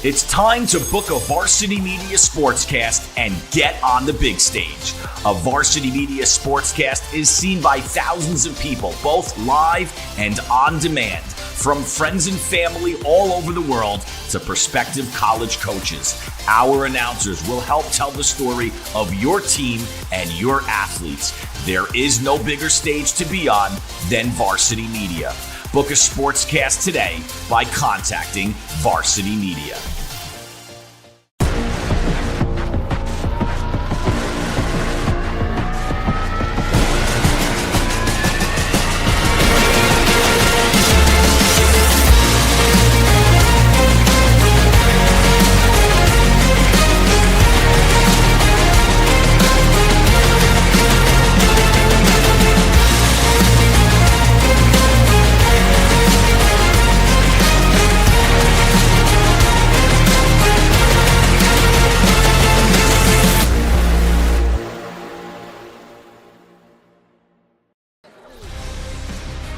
It's time to book a Varsity Media Sportscast and get on the big stage. A Varsity Media Sportscast is seen by thousands of people, both live and on demand, from friends and family all over the world to prospective college coaches. Our announcers will help tell the story of your team and your athletes. There is no bigger stage to be on than Varsity Media. Book a sportscast today by contacting Varsity Media.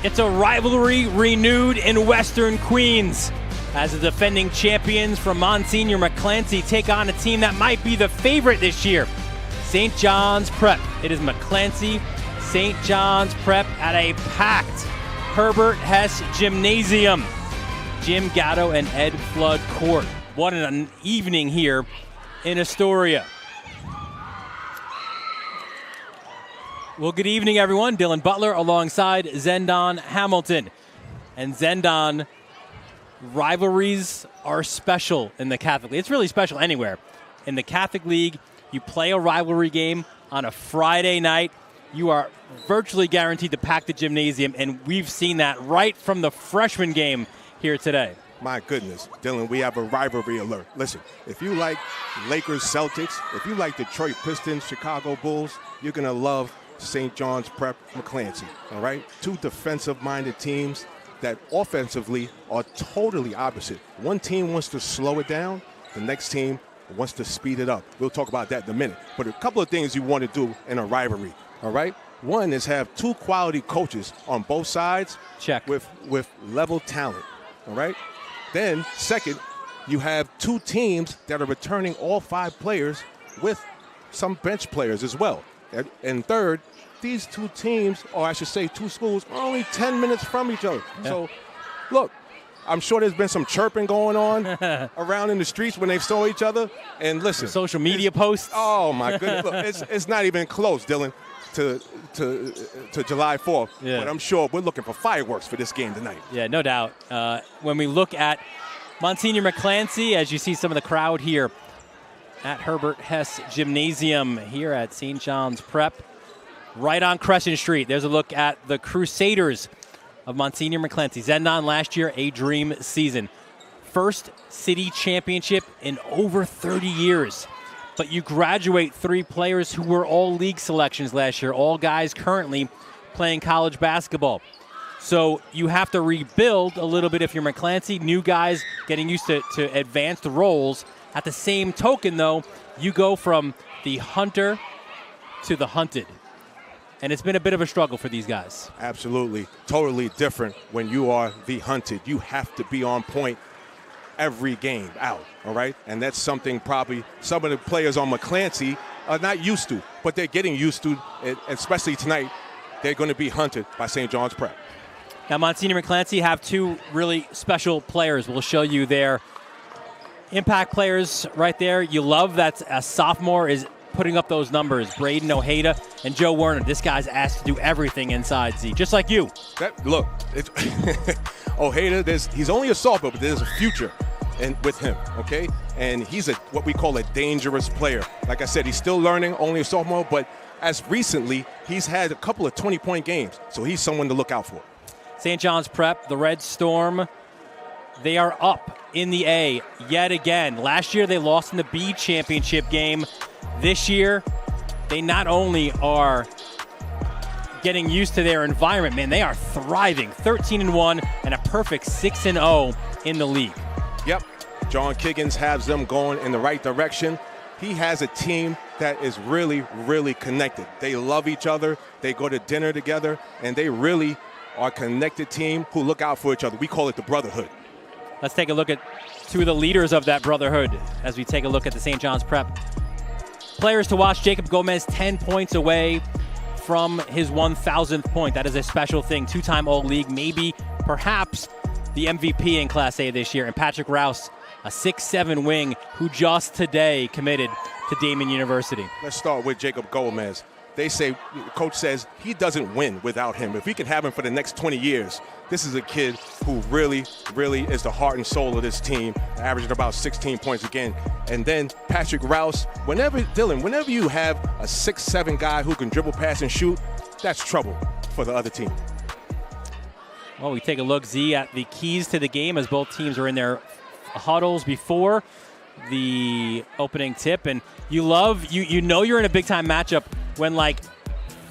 It's a rivalry renewed in Western Queens as the defending champions from Monsignor McClancy take on a team that might be the favorite this year, St. John's Prep. It is McClancy, St. John's Prep at a packed Herbert Hess Gymnasium. Jim Gatto and Ed Flood Court. What an evening here in Astoria. Well, good evening, everyone. Dylan Butler alongside Zendon Hamilton. And Zendon, rivalries are special in the Catholic League. It's really special anywhere. In the Catholic League, you play a rivalry game on a Friday night. You are virtually guaranteed to pack the gymnasium, and we've seen that right from the freshman game here today. My goodness, Dylan, we have a rivalry alert. Listen, if you like Lakers, Celtics, if you like Detroit Pistons, Chicago Bulls, you're going to love St. John's Prep McClancy, all right? Two defensive-minded teams that offensively are totally opposite. One team wants to slow it down. The next team wants to speed it up. We'll talk about that in a minute. But a couple of things you want to do in a rivalry, all right? One is have two quality coaches on both sides. Check. With level talent, all right? Then, second, you have two teams that are returning all five players with some bench players as well. And third, these two teams, or I should say two schools, are only 10 minutes from each other. Yeah. So, look, I'm sure there's been some chirping going on around in the streets when they saw each other. And listen. Social media posts. Oh, my goodness. Look, it's not even close, Dylan, to July 4th. Yeah. But I'm sure we're looking for fireworks for this game tonight. Yeah, no doubt. When we look at Monsignor McClancy, as you see some of the crowd here, at Herbert Hess Gymnasium here at St. John's Prep, right on Crescent Street. There's a look at the Crusaders of Monsignor McClancy. Zendon last year, a dream season. First city championship in over 30 years. But you graduate three players who were all league selections last year, all guys currently playing college basketball. So you have to rebuild a little bit if you're McClancy. New guys getting used to advanced roles. At the same token, though, you go from the hunter to the hunted. And it's been a bit of a struggle for these guys. Absolutely. Totally different when you are the hunted. You have to be on point every game out, all right? And that's something probably some of the players on McClancy are not used to, but they're getting used to, especially tonight. They're going to be hunted by St. John's Prep. Now, Monsignor McClancy have two really special players. We'll show you their impact players right there. You love that a sophomore is putting up those numbers. Braden Ojeda and Joe Werner. This guy's asked to do everything inside Z, just like you. Look, Ojeda, he's only a sophomore, but there's a future with him, okay? And he's what we call a dangerous player. Like I said, he's still learning, only a sophomore, but as recently, he's had a couple of 20-point games, so he's someone to look out for. St. John's Prep, the Red Storm, they are up in the A yet again. Last year, they lost in the B championship game. This year, they not only are getting used to their environment, man, they are thriving. 13-1 and a perfect 6-0 in the league. Yep. John Kiggins has them going in the right direction. He has a team that is really, really connected. They love each other. They go to dinner together, and they really are a connected team who look out for each other. We call it the brotherhood. Let's take a look at two of the leaders of that brotherhood as we take a look at the St. John's Prep. Players to watch, Jacob Gomez 10 points away from his 1,000th point. That is a special thing. Two-time All-League, maybe, perhaps the MVP in Class A this year. And Patrick Rouse, a 6'7" wing who just today committed to Damon University. Let's start with Jacob Gomez. They say, the coach says, he doesn't win without him. If we can have him for the next 20 years, this is a kid who really, really is the heart and soul of this team, averaging about 16 points again. And then Patrick Rouse, whenever you have a 6'7" guy who can dribble, pass, and shoot, that's trouble for the other team. Well, we take a look, Z, at the keys to the game as both teams are in their huddles before the opening tip. And you know you're in a big-time matchup when, like,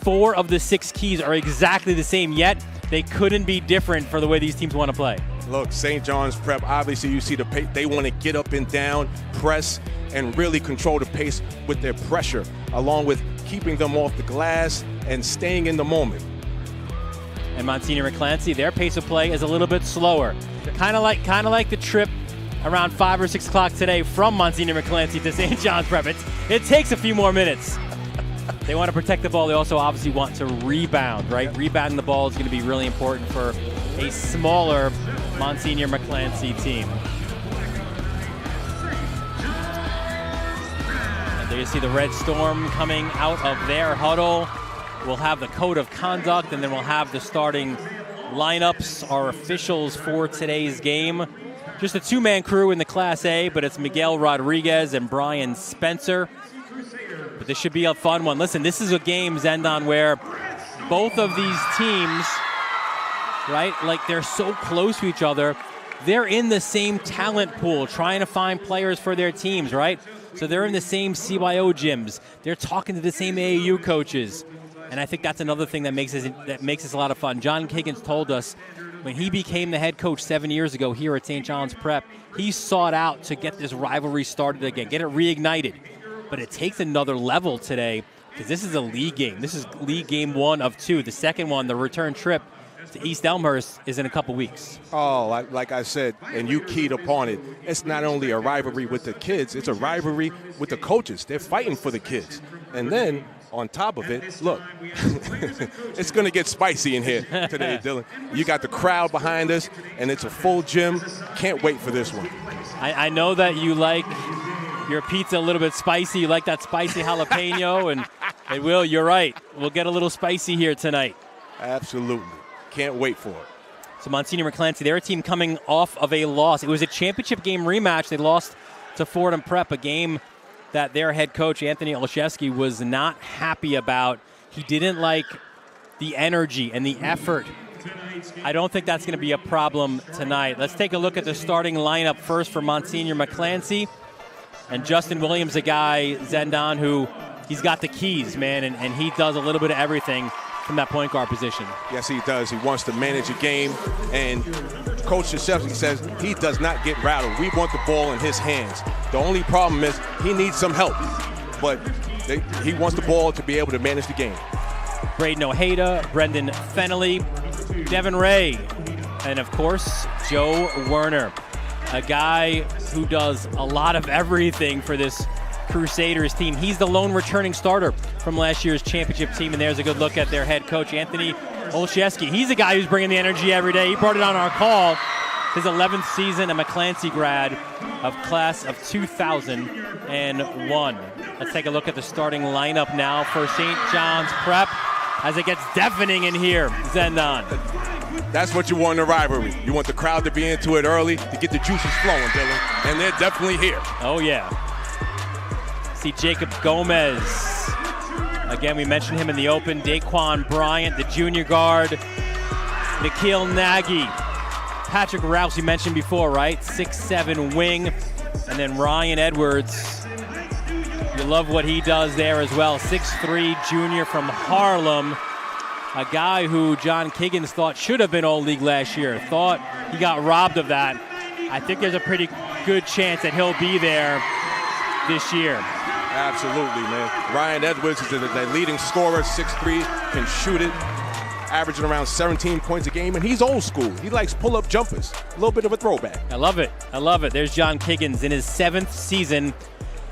4 of the 6 keys are exactly the same, yet they couldn't be different for the way these teams want to play. Look, St. John's Prep, obviously you see the pace. They want to get up and down, press, and really control the pace with their pressure, along with keeping them off the glass and staying in the moment. And Monsignor McClancy, their pace of play is a little bit slower. Kind of like the trip around 5 or 6 o'clock today from Monsignor McClancy to St. John's Prep. It takes a few more minutes. They want to protect the ball. They also obviously want to rebound, right? Rebounding the ball is going to be really important for a smaller Monsignor McClancy team. And there you see the Red Storm coming out of their huddle. We'll have the code of conduct, and then we'll have the starting lineups, our officials for today's game. Just a 2-man crew in the Class A, but it's Miguel Rodriguez and Brian Spencer. But this should be a fun one. Listen, this is a game, Zendon, where both of these teams, right, like they're so close to each other, they're in the same talent pool trying to find players for their teams, right? So they're in the same CYO gyms. They're talking to the same AAU coaches. And I think that's another thing that makes this a lot of fun. John Higgins told us when he became the head coach 7 years ago here at St. John's Prep, he sought out to get this rivalry started again, get it reignited. But it takes another level today because this is a league game. This is league game 1 of 2. The second one, the return trip to East Elmhurst, is in a couple weeks. Oh, like I said, and you keyed upon it, it's not only a rivalry with the kids, it's a rivalry with the coaches. They're fighting for the kids. And then on top of it, look, it's going to get spicy in here today, Dylan. You got the crowd behind us, and it's a full gym. Can't wait for this one. I know that you like your pizza a little bit spicy. You like that spicy jalapeno, and Will, you're right. We'll get a little spicy here tonight. Absolutely. Can't wait for it. So Monsignor McClancy, they're a team coming off of a loss. It was a championship game rematch. They lost to Fordham Prep, a game that their head coach, Anthony Olszewski, was not happy about. He didn't like the energy and the effort. I don't think that's going to be a problem tonight. Let's take a look at the starting lineup first for Monsignor McClancy. And Justin Williams, a guy, Zendon, who he's got the keys, man, and he does a little bit of everything from that point guard position. Yes, he does. He wants to manage a game, and Coach Olszewski says he does not get rattled. We want the ball in his hands. The only problem is he needs some help, but he wants the ball to be able to manage the game. Braden Ojeda, Brendan Fennelly, Devin Ray, and of course, Joe Werner, a guy who does a lot of everything for this Crusaders team. He's the lone returning starter from last year's championship team, and there's a good look at their head coach, Anthony Olszewski. He's a guy who's bringing the energy every day. He brought it on our call. His 11th season, a McClancy grad of class of 2001. Let's take a look at the starting lineup now for St. John's Prep as it gets deafening in here, Zendon. That's what you want in a rivalry. You want the crowd to be into it early to get the juices flowing, Dylan, and they're definitely here. Oh, yeah. See Jacob Gomez. Again, we mentioned him in the open. Daquan Bryant, the junior guard. Nikhil Nagy. Patrick Rouse, you mentioned before, right? 6'7" wing. And then Ryan Edwards. You love what he does there as well. 6'3" junior from Harlem. A guy who John Higgins thought should have been All-League last year. Thought he got robbed of that. I think there's a pretty good chance that he'll be there this year. Absolutely, man. Ryan Edwards is the leading scorer, 6'3", can shoot it. averaging around 17 points a game, and he's old school. He likes pull-up jumpers. A little bit of a throwback. I love it. I love it. There's John Kiggins in his 7th season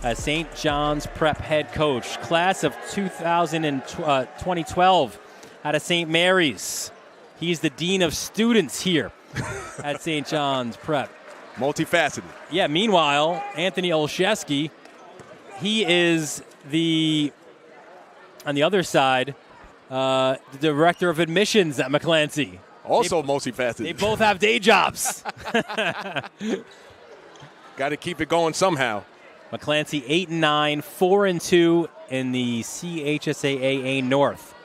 as St. John's Prep head coach. Class of 2012 out of St. Mary's. He's the dean of students here at St. John's Prep. Multifaceted. Yeah, meanwhile, Anthony Olszewski, he is on the other side, the director of admissions at McClancy. Also multifaceted. They both have day jobs. Got to keep it going somehow. McClancy 8-9, 4-2 in the CHSAA North.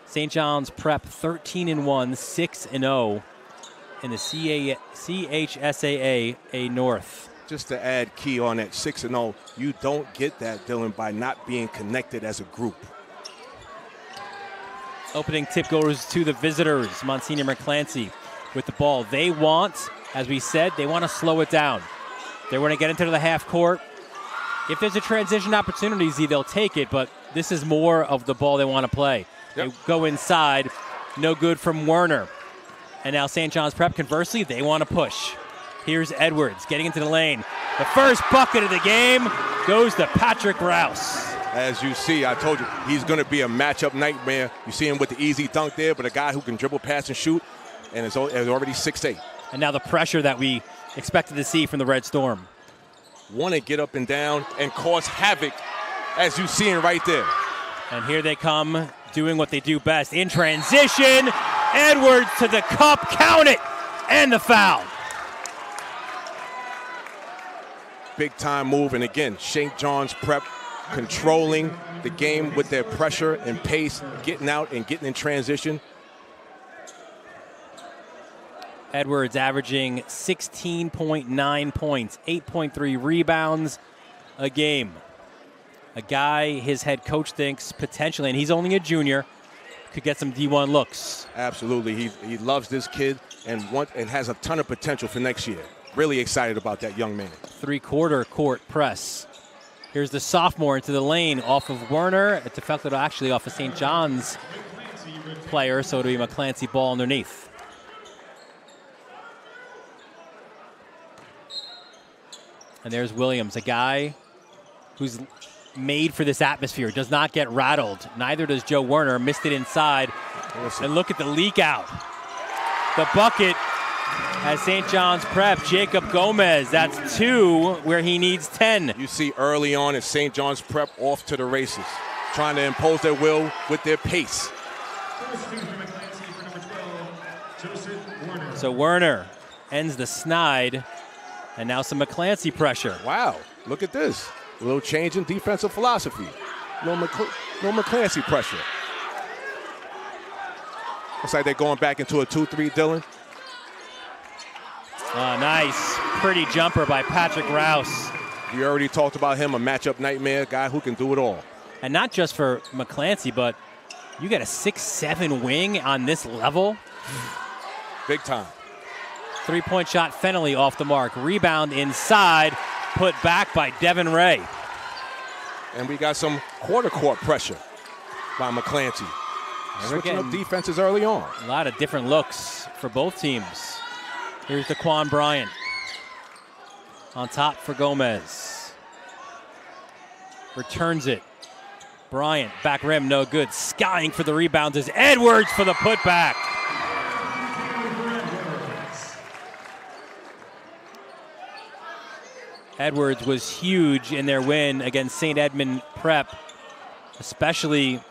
St. John's Prep 13-1, 6-0 in the CHSAA North. Just to add key on that 6-0, you don't get that, Dylan, by not being connected as a group. Opening tip goes to the visitors, Monsignor McClancy with the ball. They want, as we said, they want to slow it down. They want to get into the half court. If there's a transition opportunity, they'll take it, but this is more of the ball they want to play. Yep. They go inside, no good from Werner. And now St. John's Prep, conversely, they want to push. Here's Edwards getting into the lane. The first bucket of the game goes to Patrick Rouse. As you see, I told you, he's going to be a matchup nightmare. You see him with the easy dunk there, but a guy who can dribble, pass, and shoot, and is already 6'8". And now the pressure that we expected to see from the Red Storm. Want to get up and down and cause havoc, as you see him right there. And here they come, doing what they do best. In transition, Edwards to the cup, count it, and the foul. Big time move, and again, St. John's Prep controlling the game with their pressure and pace, getting out and getting in transition. Edwards averaging 16.9 points, 8.3 rebounds a game. A guy his head coach thinks potentially, and he's only a junior, could get some D1 looks. Absolutely. He loves this kid and has a ton of potential for next year. Really excited about that young man. 3/4 court press. Here's the sophomore into the lane off of Werner. It's deflected actually off of St. John's player, so it'll be McClancy ball underneath. And there's Williams, a guy who's made for this atmosphere, does not get rattled. Neither does Joe Werner. Missed it inside. And look at the leak out. The bucket as St. John's Prep, Jacob Gomez. That's 2 where he needs 10. You see early on at St. John's Prep off to the races, trying to impose their will with their pace. So Werner ends the snide, and now some McClancy pressure. Wow, look at this. A little change in defensive philosophy. No McClancy pressure. Looks like they're going back into a 2-3, Dylan. Nice. Pretty jumper by Patrick Rouse. We already talked about him, a matchup nightmare, guy who can do it all. And not just for McClancy, but you get a 6'7" wing on this level. Big time. 3-point shot, Fennelly off the mark. Rebound inside, put back by Devin Ray. And we got some quarter court pressure by McClancy. Switching up defenses early on. A lot of different looks for both teams. Here's Daquan Bryant. On top for Gomez. Returns it. Bryant, back rim, no good. Skying for the rebounds is Edwards for the putback. Edwards was huge in their win against St. Edmund Prep, especially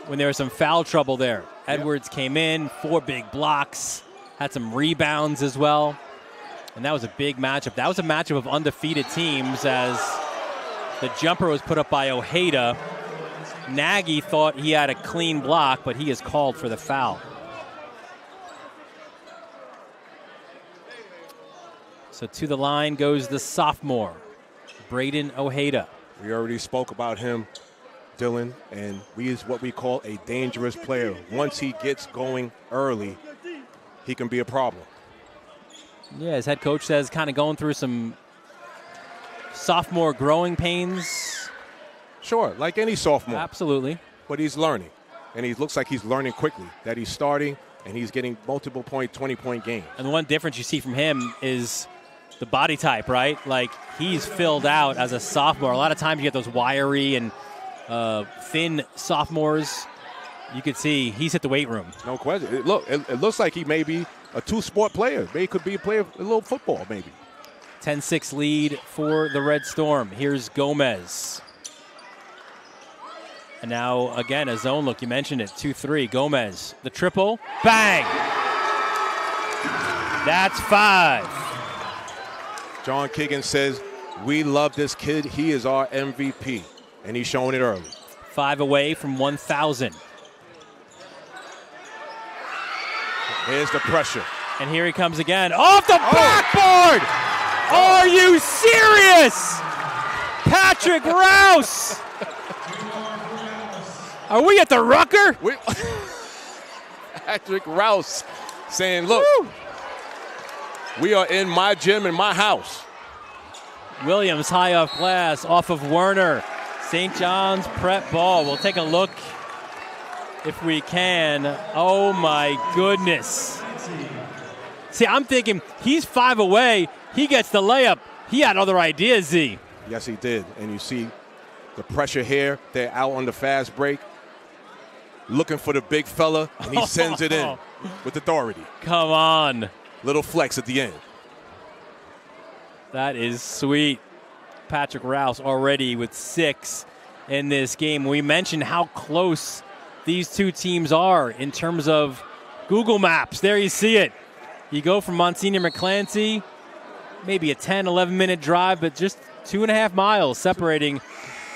when there was some foul trouble there. Edwards came in, 4 big blocks, had some rebounds as well. And that was a big matchup. That was a matchup of undefeated teams as the jumper was put up by Ojeda. Nagy thought he had a clean block, but he is called for the foul. So to the line goes the sophomore, Braden Ojeda. We already spoke about him, Dylan, and he is what we call a dangerous player. Once he gets going early, he can be a problem. Yeah, his head coach says kind of going through some sophomore growing pains. Sure, like any sophomore. Absolutely. But he's learning. and he looks like he's learning quickly, that he's starting and he's getting multiple point, 20-point games. And the one difference you see from him is the body type, right? Like, he's filled out as a sophomore. A lot of times you get those wiry and thin sophomores. You could see he's hit the weight room. No question. It looks like he may be a two-sport player. Maybe he could be a player of a little football, maybe. 10-6 lead for the Red Storm. Here's Gomez. And now, again, a zone look. You mentioned it. 2-3. Gomez. The triple. Bang! That's 5. John Kiggin says, we love this kid. He is our MVP. And he's showing it early. 5 away from 1,000. Here's the pressure. And here he comes again. Off the backboard! Are you serious? Patrick Rouse! Are we at the Rucker? Patrick Rouse saying, look, we are in my gym in my house. Williams high off glass, off of Werner. St. John's Prep ball. We'll take a look if we can. Oh, my goodness. See, I'm thinking he's 5 away. He gets the layup. He had other ideas, Z. Yes, he did. And you see the pressure here. They're out on the fast break, looking for the big fella, and he sends it in with authority. Come on. Little flex at the end. That is sweet. Patrick Rouse already with 6 in this game. We mentioned how close these two teams are in terms of Google Maps. There you see it. You go from Monsignor McClancy, maybe a 10, 11-minute drive, but just 2.5 miles separating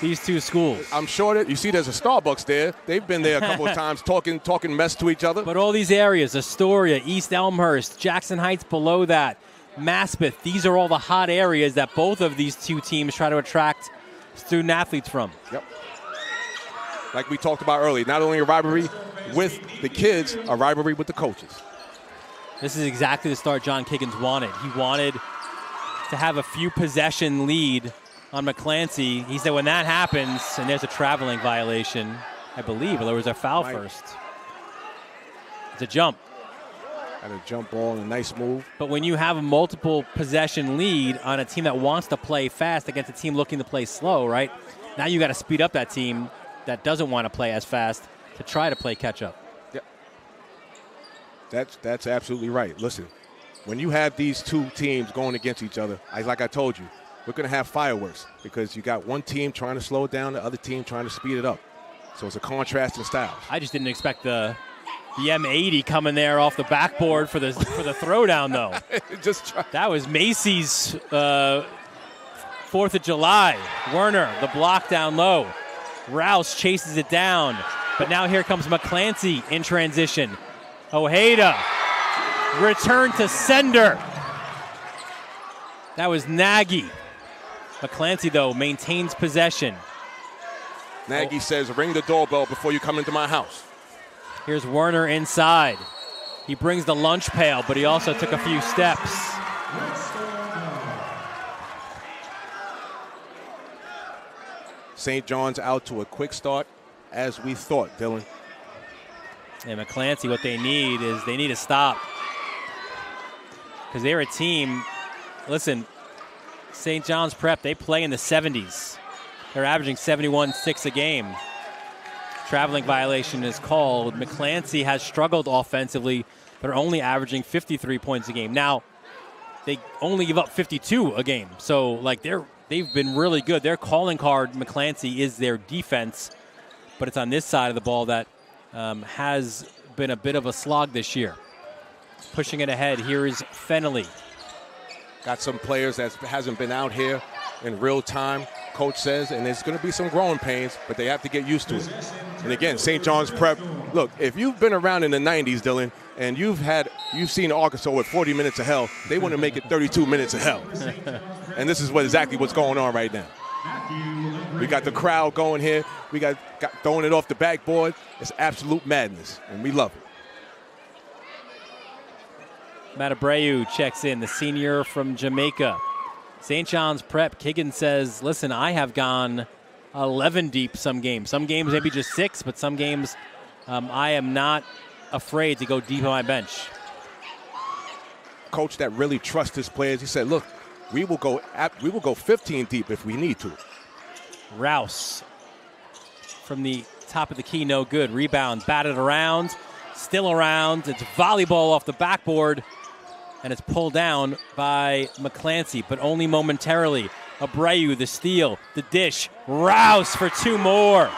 these two schools. I'm sure that you see there's a Starbucks there. They've been there a couple of times talking mess to each other. But all these areas, Astoria, East Elmhurst, Jackson Heights below that, Maspeth, these are all the hot areas that both of these two teams try to attract student athletes from. Yep. Like we talked about earlier, not only a rivalry with the kids, a rivalry with the coaches. This is exactly the start John Kiggins wanted. He wanted to have a few possession lead on McClancy. He said when that happens, and there's a traveling violation, I believe, or there was a foul first. It's a jump. And a jump ball and a nice move. But when you have a multiple possession lead on a team that wants to play fast against a team looking to play slow, right? Now you got to speed up that team that doesn't want to play as fast to try to play catch up. Yep. That's absolutely right. Listen, when you have these two teams going against each other, like I told you, we're going to have fireworks because you got one team trying to slow it down, the other team trying to speed it up. So it's a contrast in styles. I just didn't expect the M80 coming there off the backboard for the throwdown, though. That was Macy's 4th of July. Werner, the block down low. Rouse chases it down. But now here comes McClancy in transition. Ojeda, return to sender. That was Nagy. McClancy, though, maintains possession. Nagy says, ring the doorbell before you come into my house. Here's Werner inside. He brings the lunch pail, but he also took a few steps. St. John's out to a quick start, as we thought, Dylan. And McClancy, what they need is they need to stop. Because they're a team, listen, St. John's Prep, they play in the 70s. They're averaging 71.6 a game. Traveling violation is called. McClancy has struggled offensively. They're only averaging 53 points a game. Now, they only give up 52 a game. So, like, they've been really good. Their calling card, McClancy, is their defense. But it's on this side of the ball that has been a bit of a slog this year. Pushing it ahead, here is Fennelly. Got some players that hasn't been out here in real time, coach says, and there's going to be some growing pains, but they have to get used to it. And again, St. John's Prep, look, if you've been around in the 90s, Dylan, and you've seen Arkansas with 40 minutes of hell, they want to make it 32 minutes of hell. And this is exactly what's going on right now. We got the crowd going here. We got throwing it off the backboard. It's absolute madness, and we love it. Matt Abreu checks in, the senior from Jamaica. St. John's Prep, Kiggin says, listen, I have gone 11 deep some games. Some games maybe just 6, but some games I am not afraid to go deep on my bench. Coach that really trusts his players. He said, look, we will go 15 deep if we need to. Rouse from the top of the key, no good. Rebound, batted around, still around. It's volleyball off the backboard, and it's pulled down by McClancy, but only momentarily. Abreu, the steal, the dish. Rouse for 2 more.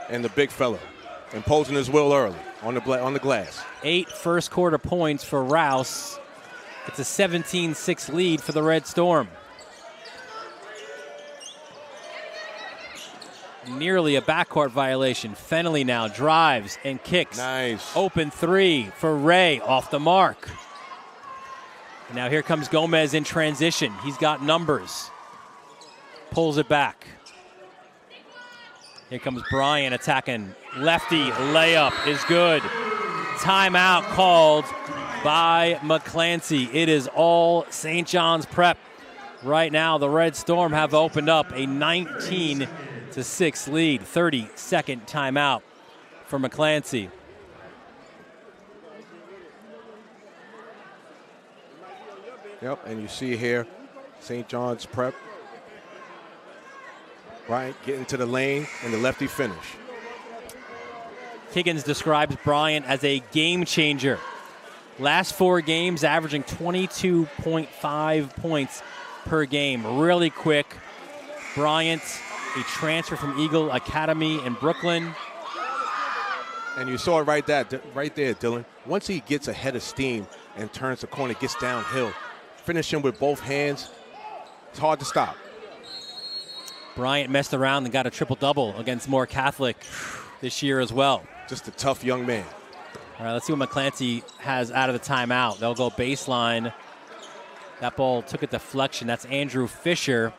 And the big fella imposing his will early on the glass. 8 first quarter points for Rouse. It's a 17-6 lead for the Red Storm. Nearly a backcourt violation. Fennelly now drives and kicks. Nice. Open 3 for Ray, off the mark. And now here comes Gomez in transition. He's got numbers. Pulls it back. Here comes Bryant attacking. Lefty layup is good. Timeout called by McClancy. It is all St. John's Prep. Right now, the Red Storm have opened up a 19-6 lead. 30-second timeout for McClancy. Yep, and you see here, St. John's Prep. Bryant getting to the lane and the lefty finish. Higgins describes Bryant as a game changer. Last 4 games averaging 22.5 points per game. Really quick. Bryant, a transfer from Eagle Academy in Brooklyn. And you saw it right there, Dylan. Once he gets ahead of steam and turns the corner, gets downhill, finishing with both hands, it's hard to stop. Bryant messed around and got a triple-double against Moore Catholic this year as well. Just a tough young man. All right, let's see what McClancy has out of the timeout. They'll go baseline. That ball took a deflection. That's Andrew Fisher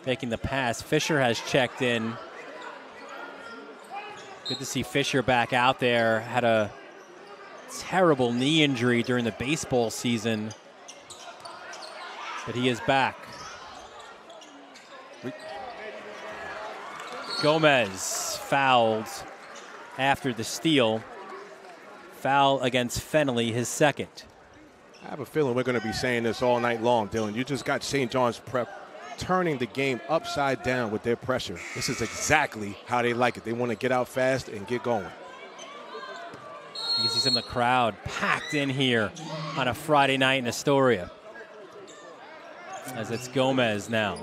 making the pass. Fisher has checked in. Good to see Fisher back out there. Had a terrible knee injury during the baseball season, but he is back. Gomez fouled after the steal. Foul against Fennelly, his second. I have a feeling we're going to be saying this all night long, Dylan. You just got St. John's Prep turning the game upside down with their pressure. This is exactly how they like it. They want to get out fast and get going. You can see some of the crowd packed in here on a Friday night in Astoria. As it's Gomez now.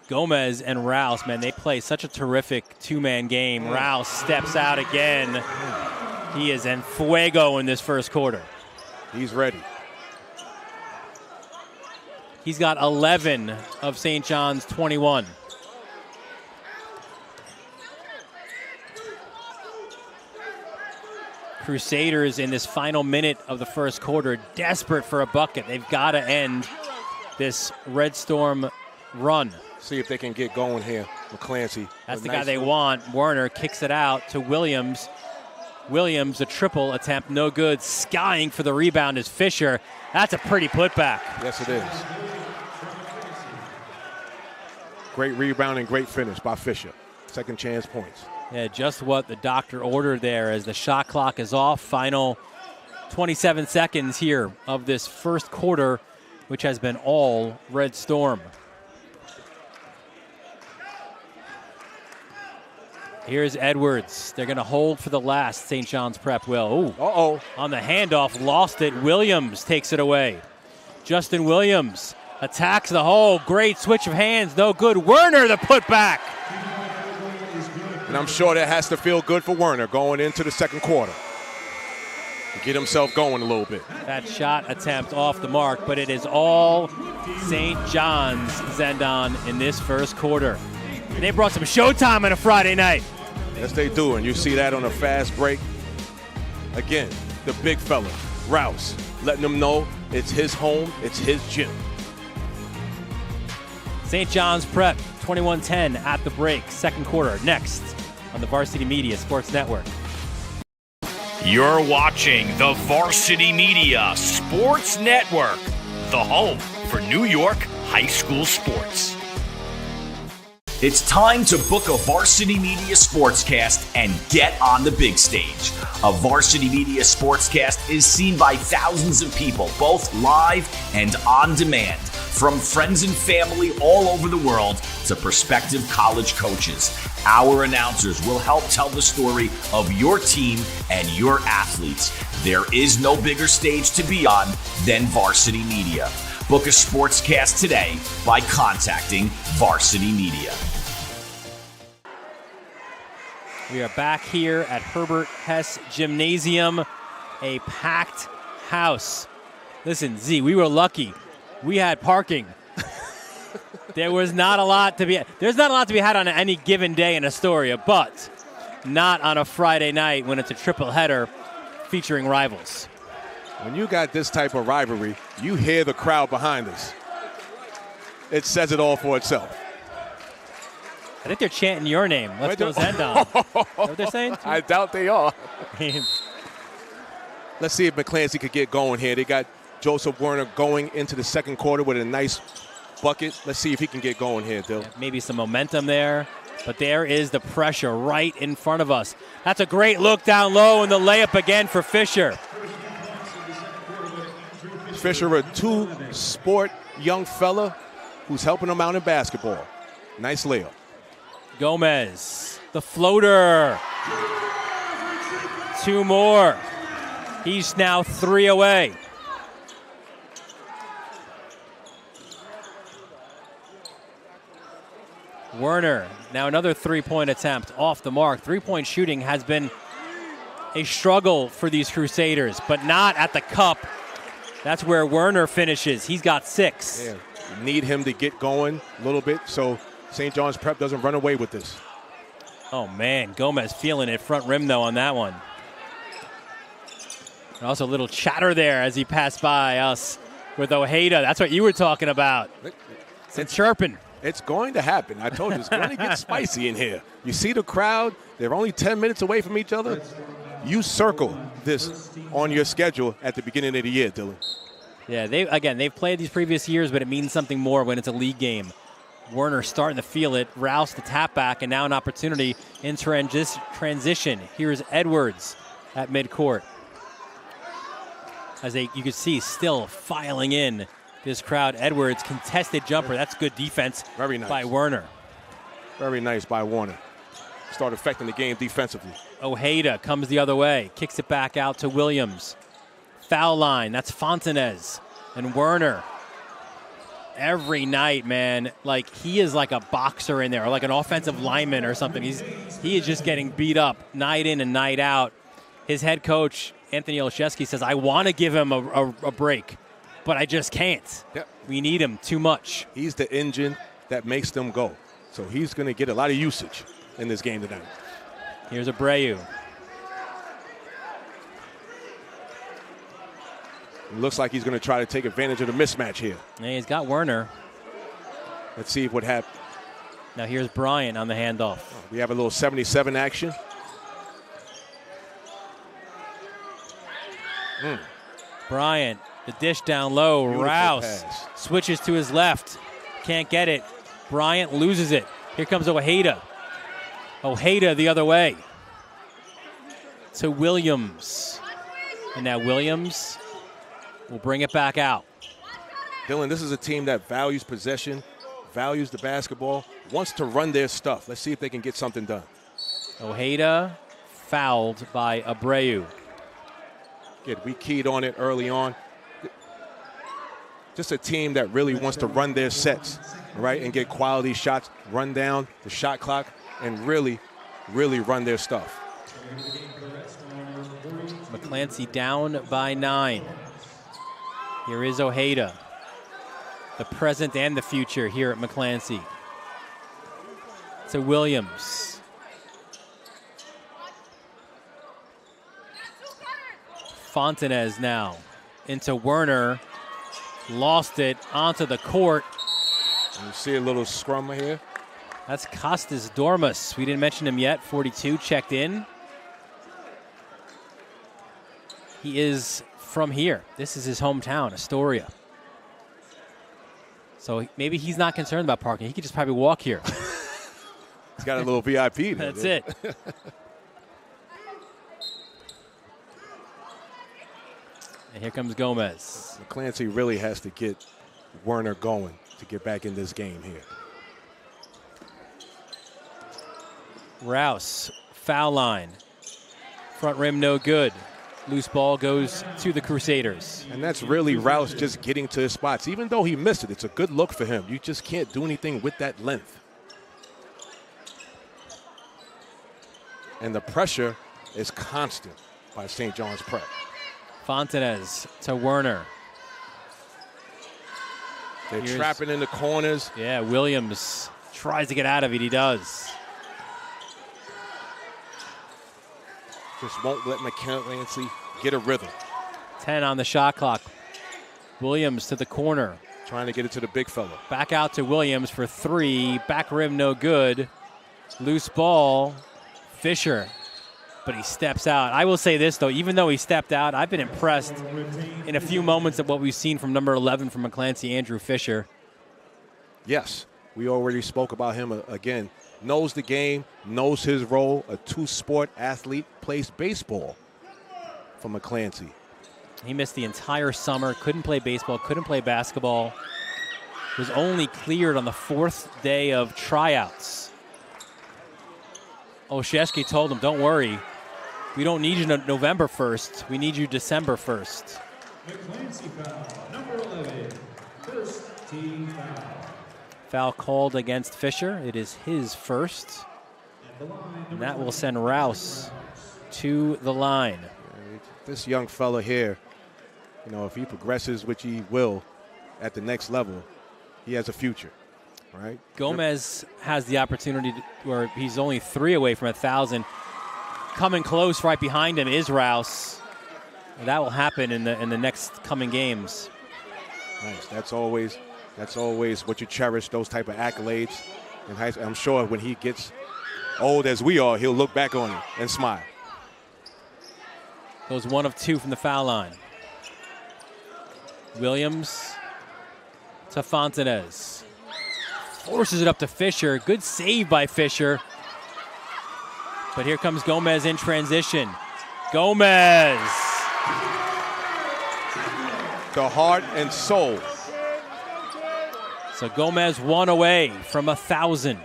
Gomez and Rouse, man, they play such a terrific 2-man game. Rouse steps out again. He is en fuego in this first quarter. He's ready. He's got 11 of St. John's 21. Crusaders in this final minute of the first quarter, desperate for a bucket. They've got to end this Red Storm run. See if they can get going here. McClancy. That's the guy they want. Werner kicks it out to Williams. Williams, a triple attempt, no good. Skying for the rebound is Fisher. That's a pretty putback. Yes, it is. Great rebound and great finish by Fisher. Second chance points. Yeah, just what the doctor ordered there as the shot clock is off. Final 27 seconds here of this first quarter, which has been all Red Storm. Here's Edwards. They're going to hold for the last. St. John's Prep will. Ooh. Uh-oh. On the handoff, lost it. Williams takes it away. Justin Williams attacks the hole. Great switch of hands. No good. Werner, the putback. And I'm sure that has to feel good for Werner going into the second quarter. To get himself going a little bit. That shot attempt off the mark, but it is all St. John's, Zendon, in this first quarter. And they brought some showtime on a Friday night. Yes, they do, and you see that on a fast break. Again, the big fella, Rouse, letting them know it's his home, it's his gym. St. John's Prep, 21-10 at the break, second quarter, next on the Varsity Media Sports Network. You're watching the Varsity Media Sports Network, the home for New York high school sports. It's time to book a Varsity Media Sportscast and get on the big stage. A Varsity Media Sportscast is seen by thousands of people, both live and on demand, from friends and family all over the world to prospective college coaches. Our announcers will help tell the story of your team and your athletes. There is no bigger stage to be on than Varsity Media. Book a sportscast today by contacting Varsity Media. We are back here at Herbert Hess Gymnasium, a packed house. Listen, Z, we were lucky. We had parking. There was not a lot to be. There's not a lot to be had on any given day in Astoria, but not on a Friday night when it's a triple header featuring rivals. When you got this type of rivalry, you hear the crowd behind us. It says it all for itself. I think they're chanting your name. Let's go Zen down. Is that what they're saying? I doubt they are. Let's see if McClancy could get going here. They got Joseph Werner going into the second quarter with a nice bucket. Let's see if he can get going here, Dill. Maybe some momentum there, but there is the pressure right in front of us. That's a great look down low, and the layup again for Fisher. Fisher, a two-sport young fella who's helping him out in basketball. Nice layup. Gomez, the floater. Two more. He's now 3 away. Werner, now another three-point attempt off the mark. Three-point shooting has been a struggle for these Crusaders, but not at the cup. That's where Werner finishes. He's got 6. Yeah, you need him to get going a little bit so St. John's Prep doesn't run away with this. Oh, man, Gomez feeling it front rim, though, on that one. And also a little chatter there as he passed by us with Ojeda. That's what you were talking about. It's chirping. It's going to happen. I told you, it's going to get spicy in here. You see the crowd. They're only 10 minutes away from each other. You circle this on your schedule at the beginning of the year, Dylan. Yeah, they've played these previous years, but it means something more when it's a league game. Werner starting to feel it. Rouse the tap back, and now an opportunity in transition. Here's Edwards at midcourt. As you can see, still filing in this crowd. Edwards, contested jumper. That's good defense. Very nice by Werner. Very nice by Werner. Start affecting the game defensively. Ojeda comes the other way. Kicks it back out to Williams. Foul line. That's Fontanez. And Werner. Every night, man, like he is like a boxer in there, or like an offensive lineman or something. He is just getting beat up night in and night out. His head coach, Anthony Olszewski, says, I want to give him a break, but I just can't. Yep. We need him too much. He's the engine that makes them go. So he's going to get a lot of usage in this game tonight. Here's Abreu. It looks like he's going to try to take advantage of the mismatch here. And he's got Werner. Let's see what happens. Now here's Bryant on the handoff. We have a little 77 action. Bryant, the dish down low. Beautiful Rouse pass. switches to his left. Can't get it. Bryant loses it. Here comes Ojeda. Ojeda the other way. To Williams. And now Williams will bring it back out. Dylan, this is a team that values possession, values the basketball, wants to run their stuff. Let's see if they can get something done. Ojeda fouled by Abreu. Good. We keyed on it early on. Just a team that really wants to run their sets, right, and get quality shots, run down the shot clock, and really, really run their stuff. McClancy down by 9. Here is Ojeda, the present and the future here at McClancy. To Williams. Fontanez now into Werner. Lost it onto the court. You see a little scrum here. That's Costas Dormus. We didn't mention him yet. 42 checked in. He is from here. This is his hometown, Astoria. So maybe he's not concerned about parking. He could just probably walk here. He's got a little VIP there. That's it. And here comes Gomez. McClancy really has to get Werner going to get back in this game here. Rouse, foul line. Front rim, no good. Loose ball goes to the Crusaders. And that's really Rouse just getting to his spots. Even though he missed it, it's a good look for him. You just can't do anything with that length. And the pressure is constant by St. John's Prep. Fontanez to Werner. They're trapping in the corners. Yeah, Williams tries to get out of it. He does. Just won't let McClancy get a rhythm. 10 on the shot clock. Williams to the corner. Trying to get it to the big fella. Back out to Williams for 3. Back rim, no good. Loose ball. Fisher. But he steps out. I will say this, though. Even though he stepped out, I've been impressed in a few moments at what we've seen from number 11 from McClancy, Andrew Fisher. Yes, we already spoke about him again. Knows the game, knows his role, a two-sport athlete, plays baseball for McClancy. He missed the entire summer, couldn't play baseball, couldn't play basketball. Was only cleared on the 4th day of tryouts. Olszewski told him, don't worry, we don't need you November 1st, we need you December 1st. McClancy foul, number 11, first team foul. Foul called against Fisher. It is his first. And that will send Rouse to the line. This young fella here, you know, if he progresses, which he will, at the next level, he has a future, right? Gomez has the opportunity where he's only 3 away from 1,000. Coming close right behind him is Rouse. That will happen in the next coming games. Nice. That's always what you cherish, those type of accolades. And I'm sure when he gets old as we are, he'll look back on it and smile. Goes 1 of 2 from the foul line. Williams to Fontanez. Forces it up to Fisher. Good save by Fisher. But here comes Gomez in transition. Gomez. The heart and soul. So Gomez 1 away from 1,000.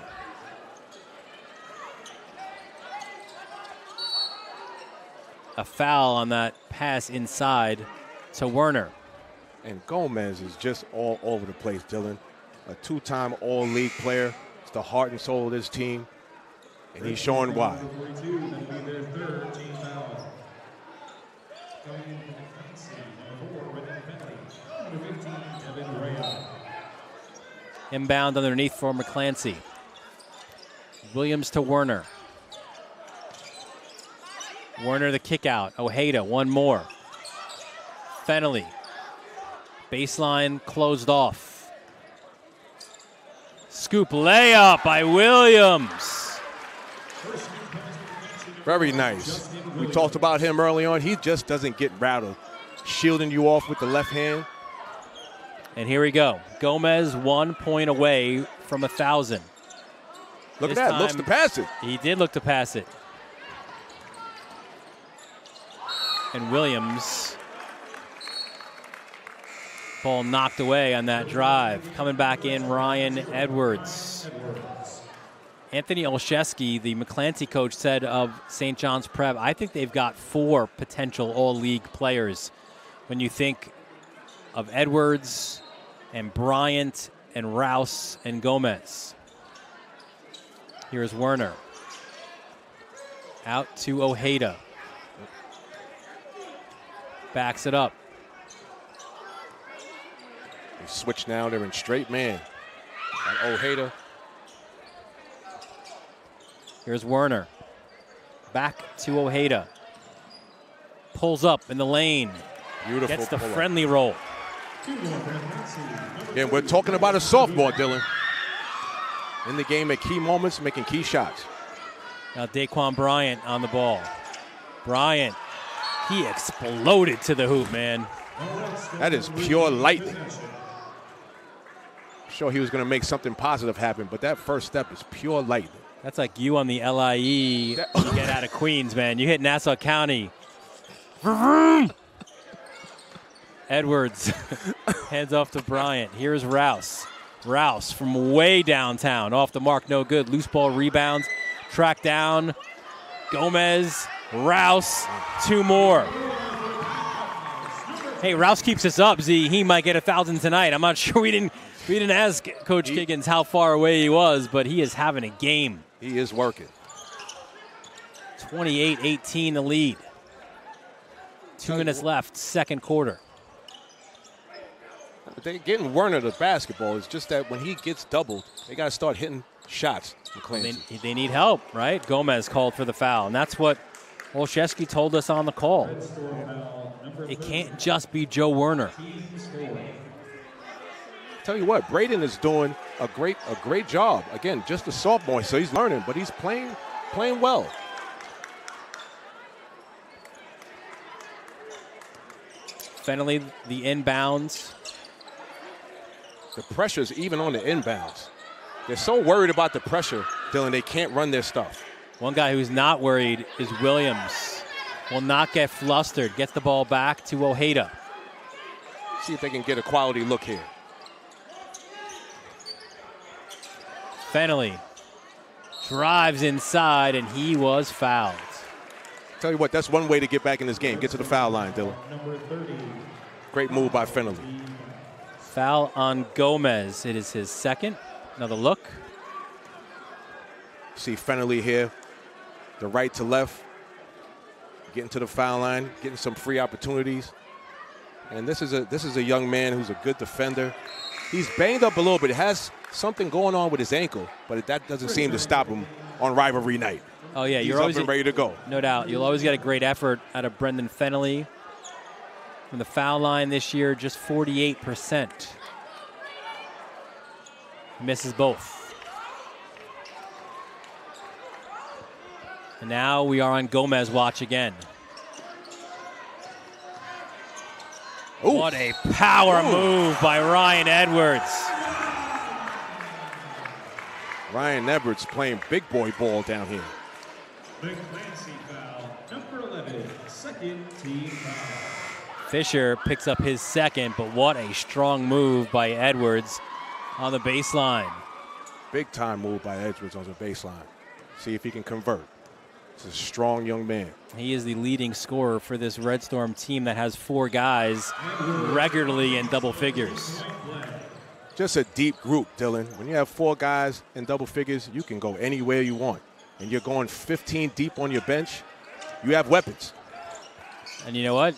A foul on that pass inside to Werner. And Gomez is just all over the place, Dylan. A 2-time All-League player. It's the heart and soul of this team. And he's showing why. Inbound underneath for McClancy. Williams to Werner. Werner the kick out. Ojeda, one more. Fennelly. Baseline closed off. Scoop layup by Williams. Very nice. We talked about him early on. He just doesn't get rattled. Shielding you off with the left hand. And here we go. Gomez 1 point away from 1,000. Look at that. Looks to pass it. He did look to pass it. And Williams. Ball knocked away on that drive. Coming back in, Ryan Edwards. Anthony Olszewski, the McClancy coach, said of St. John's Prep, I think they've got 4 potential all-league players. When you think of Edwards and Bryant and Rouse and Gomez. Here's Werner. Out to Ojeda. Backs it up. They switch now. They're in straight man. And Ojeda. Here's Werner. Back to Ojeda. Pulls up in the lane. Beautiful. Gets the pull-up. friendly roll. Again, we're talking about a sophomore, Dylan. In the game at key moments, making key shots. Now Daquan Bryant on the ball. Bryant, he exploded to the hoop, man. That is pure lightning. I'm sure he was going to make something positive happen, but that first step is pure lightning. That's like you on the LIE. You get out of Queens, man. You hit Nassau County. Edwards hands off to Bryant. Here's Rouse. Rouse from way downtown. Off the mark, no good. Loose ball rebounds. Track down. Gomez. Rouse. 2 more. Hey, Rouse keeps us up, Z. He might get 1,000 tonight. I'm not sure. We didn't ask Coach Kiggins how far away he was, but he is having a game. He is working. 28-18 the lead. 2 minutes left, second quarter. They're getting Werner the basketball. It's just that when he gets doubled, they got to start hitting shots. McClancy. They need help, right? Gomez called for the foul, and that's what Olszewski told us on the call. It can't just be Joe Werner. Tell you what, Braden is doing a great job. Again, just a sophomore, so he's learning, but he's playing well. Fennelly, the inbounds. The pressure's even on the inbounds. They're so worried about the pressure, Dylan, they can't run their stuff. One guy who's not worried is Williams. Will not get flustered. Gets the ball back to Ojeda. See if they can get a quality look here. Fennelly drives inside, and he was fouled. Tell you what, that's one way to get back in this game. Get to the foul line, Dylan. Great move by Fennelly. Foul on Gomez. It is his second. Another look. See Fennelly here, the right to left, getting to the foul line, getting some free opportunities. And this is a young man who's a good defender. He's banged up a little bit. Has something going on with his ankle, but that doesn't seem to stop him on rivalry night. Oh yeah, you're always ready to go. No doubt. You'll always get a great effort out of Brendan Fennelly. From the foul line this year, just 48%. Misses both. And now we are on Gomez watch again. Ooh. What a power move by Ryan Edwards. Ryan Edwards playing big boy ball down here. McClancy foul, number 11, second team foul. Fisher picks up his second, but what a strong move by Edwards on the baseline. Big time move by Edwards on the baseline. See if he can convert. He's a strong young man. He is the leading scorer for this Red Storm team that has 4 guys regularly in double figures. Just a deep group, Dylan. When you have 4 guys in double figures, you can go anywhere you want. And you're going 15 deep on your bench, you have weapons. And you know what?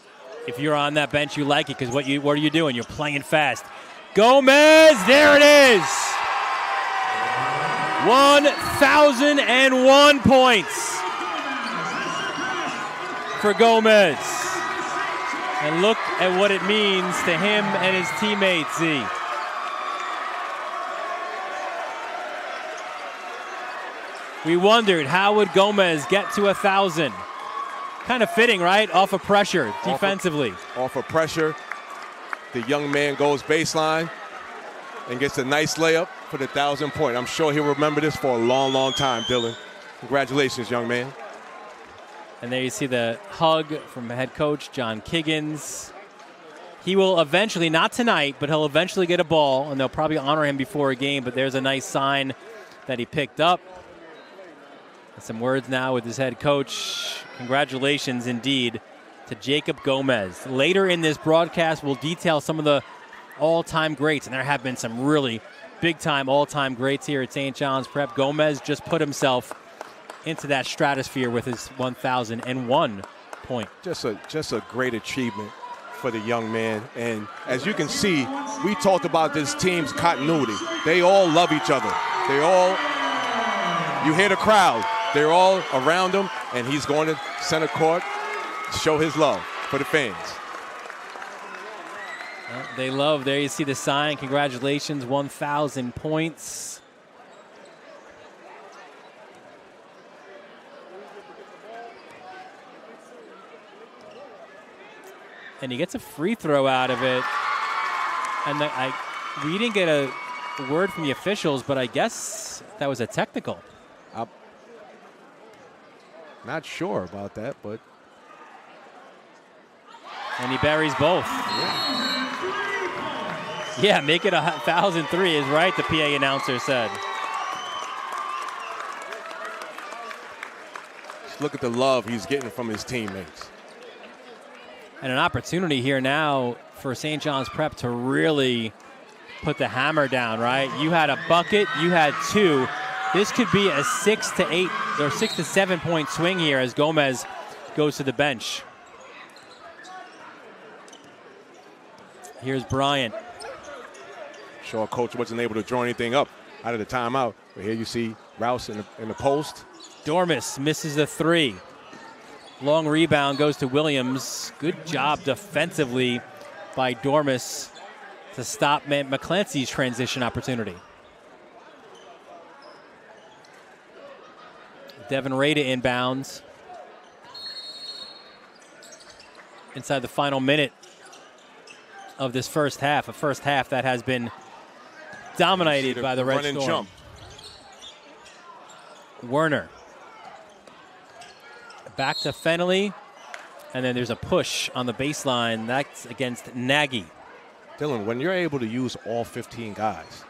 If you're on that bench, you like it because what are you doing? You're playing fast. Gomez, there it is. 1,001 points for Gomez. And look at what it means to him and his teammates, Z. We wondered, how would Gomez get to 1,000? Kind of fitting, right? Off of pressure, defensively. Off of pressure, the young man goes baseline and gets a nice layup for the 1,000 point. I'm sure he'll remember this for a long, long time, Dylan. Congratulations, young man. And there you see the hug from head coach John Kiggins. He will eventually, not tonight, but he'll eventually get a ball, and they'll probably honor him before a game, but there's a nice sign that he picked up. Some words now with his head coach. Congratulations indeed to Jacob Gomez. Later in this broadcast, we'll detail some of the all-time greats, and there have been some really big-time all-time greats here at St. John's Prep. Gomez just put himself into that stratosphere with his 1,001 point. Just a great achievement for the young man. And as you can see, we talked about this team's continuity. They all love each other. You hear the crowd. They're all around him, and he's going to center court to show his love for the fans. They love, there you see the sign. Congratulations, 1,000 points. And he gets a free throw out of it. And we didn't get a word from the officials, but I guess that was a technical. Not sure about that, but. And he buries both. Yeah, make it 1,003 is right, the PA announcer said. Just look at the love he's getting from his teammates. And an opportunity here now for St. John's Prep to really put the hammer down, right? You had a bucket, you had two. This could be a 6 to 8 or 6 to 7 point swing here as Gomez goes to the bench. Here's Bryant. Sure, coach wasn't able to draw anything up out of the timeout. But here you see Rouse in the post. Dormis misses the three. Long rebound goes to Williams. Good job defensively by Dormis to stop McClancy's transition opportunity. Devin Rada inbounds. Inside the final minute of this first half. A first half that has been dominated by the Red Storm. Jump. Werner. Back to Fennelly. And then there's a push on the baseline. That's against Nagy. Dylan, when you're able to use all 15 guys,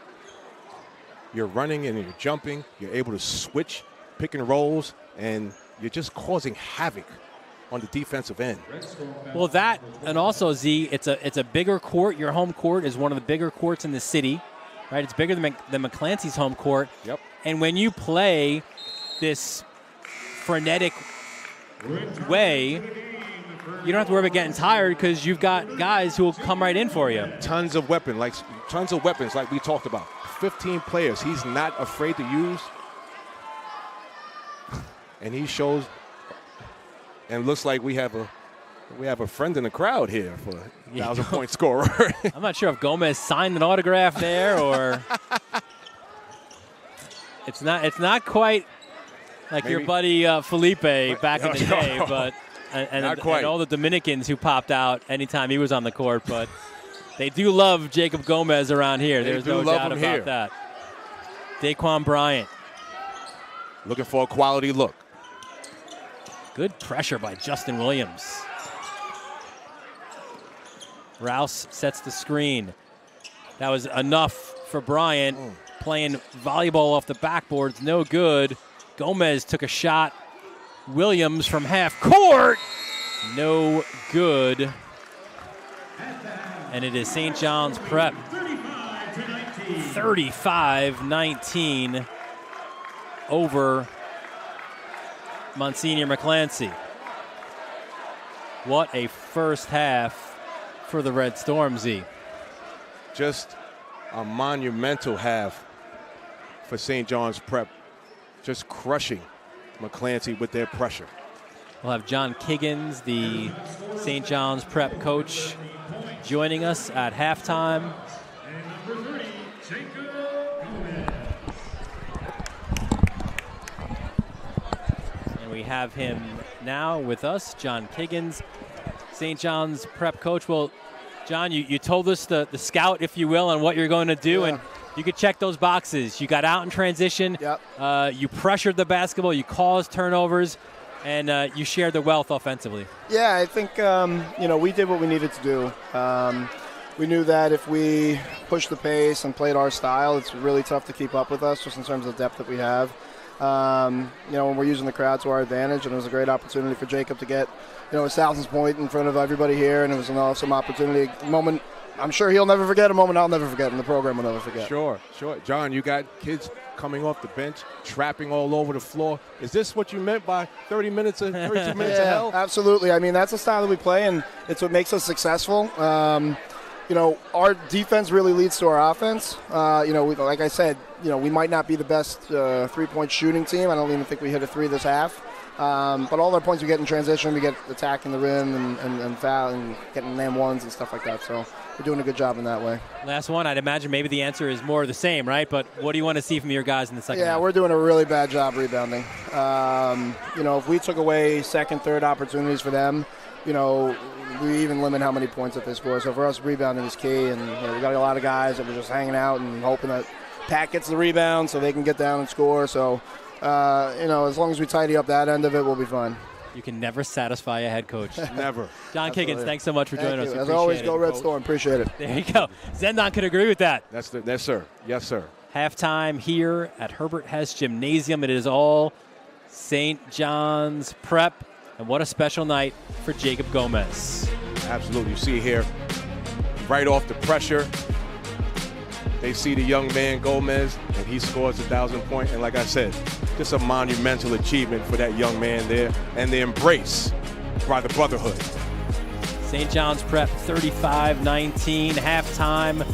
you're running and you're jumping, you're able to switch, pick and rolls, and you're just causing havoc on the defensive end. Well, that, and also, Z, it's a bigger court. Your home court is one of the bigger courts in the city, right? It's bigger than McClancy's home court. Yep. And when you play this frenetic way, you don't have to worry about getting tired because you've got guys who will come right in for you. Tons of weapons like we talked about. 15 players he's not afraid to use. And he shows, and looks like we have a friend in the crowd here for a 1,000-point scorer. I'm not sure if Gomez signed an autograph there or it's not quite like maybe. Your buddy Felipe back in the day, but and all the Dominicans who popped out anytime he was on the court, but they do love Jacob Gomez around here. There's no doubt about that. Daquan Bryant. Looking for a quality look. Good pressure by Justin Williams. Rouse sets the screen. That was enough for Bryant. Playing volleyball off the backboard's no good. Gomez took a shot. Williams from half court. No good. And it is St. John's Prep. 35-19 over Monsignor McClancy. What a first half for the Red Storm, Z. Just a monumental half for St. John's Prep. Just crushing McClancy with their pressure. We'll have John Kiggins, the St. John's Prep coach, joining us at halftime. And we have him now with us, John Kiggins, St. John's Prep coach. Well, John, you told us the scout, if you will, on what you're going to do, and you could check those boxes. You got out in transition. Yep. You pressured the basketball. You caused turnovers, and you shared the wealth offensively. Yeah, I think we did what we needed to do. We knew that if we pushed the pace and played our style, it's really tough to keep up with us, just in terms of the depth that we have. When we're using the crowd to our advantage, and it was a great opportunity for Jacob to get, his 1,000th point in front of everybody here, and it was an awesome opportunity, moment. I'm sure he'll never forget, a moment I'll never forget, and the program will never forget. Sure. John, you got kids coming off the bench, trapping all over the floor. Is this what you meant by 32 minutes of hell? Absolutely. I mean, that's the style that we play, and it's what makes us successful. Our defense really leads to our offense. Like I said, we might not be the best three-point shooting team. I don't even think we hit a three this half. But all our points we get in transition, we get attacking the rim and foul and getting and ones and stuff like that. So we're doing a good job in that way. Last one, I'd imagine maybe the answer is more of the same, right? But what do you want to see from your guys in the second half? Yeah, we're doing a really bad job rebounding. If we took away second, third opportunities for them, we even limit how many points that they score. So for us, rebounding is key. And we got a lot of guys that are just hanging out and hoping that Pat gets the rebound so they can get down and score. So as long as we tidy up that end of it, we'll be fine. You can never satisfy a head coach. Never. John Kiggins, thanks so much for joining us. As always, go Red Storm. Appreciate it. There you go. Zendon could agree with that. Yes, sir. Yes, sir. Halftime here at Herbert Hess Gymnasium. It is all St. John's Prep. And what a special night for Jacob Gomez. Absolutely. You see here, right off the pressure, they see the young man Gomez, and he scores 1,000-point. And like I said, just a monumental achievement for that young man there, and the embrace by the brotherhood. St. John's Prep 35-19, halftime,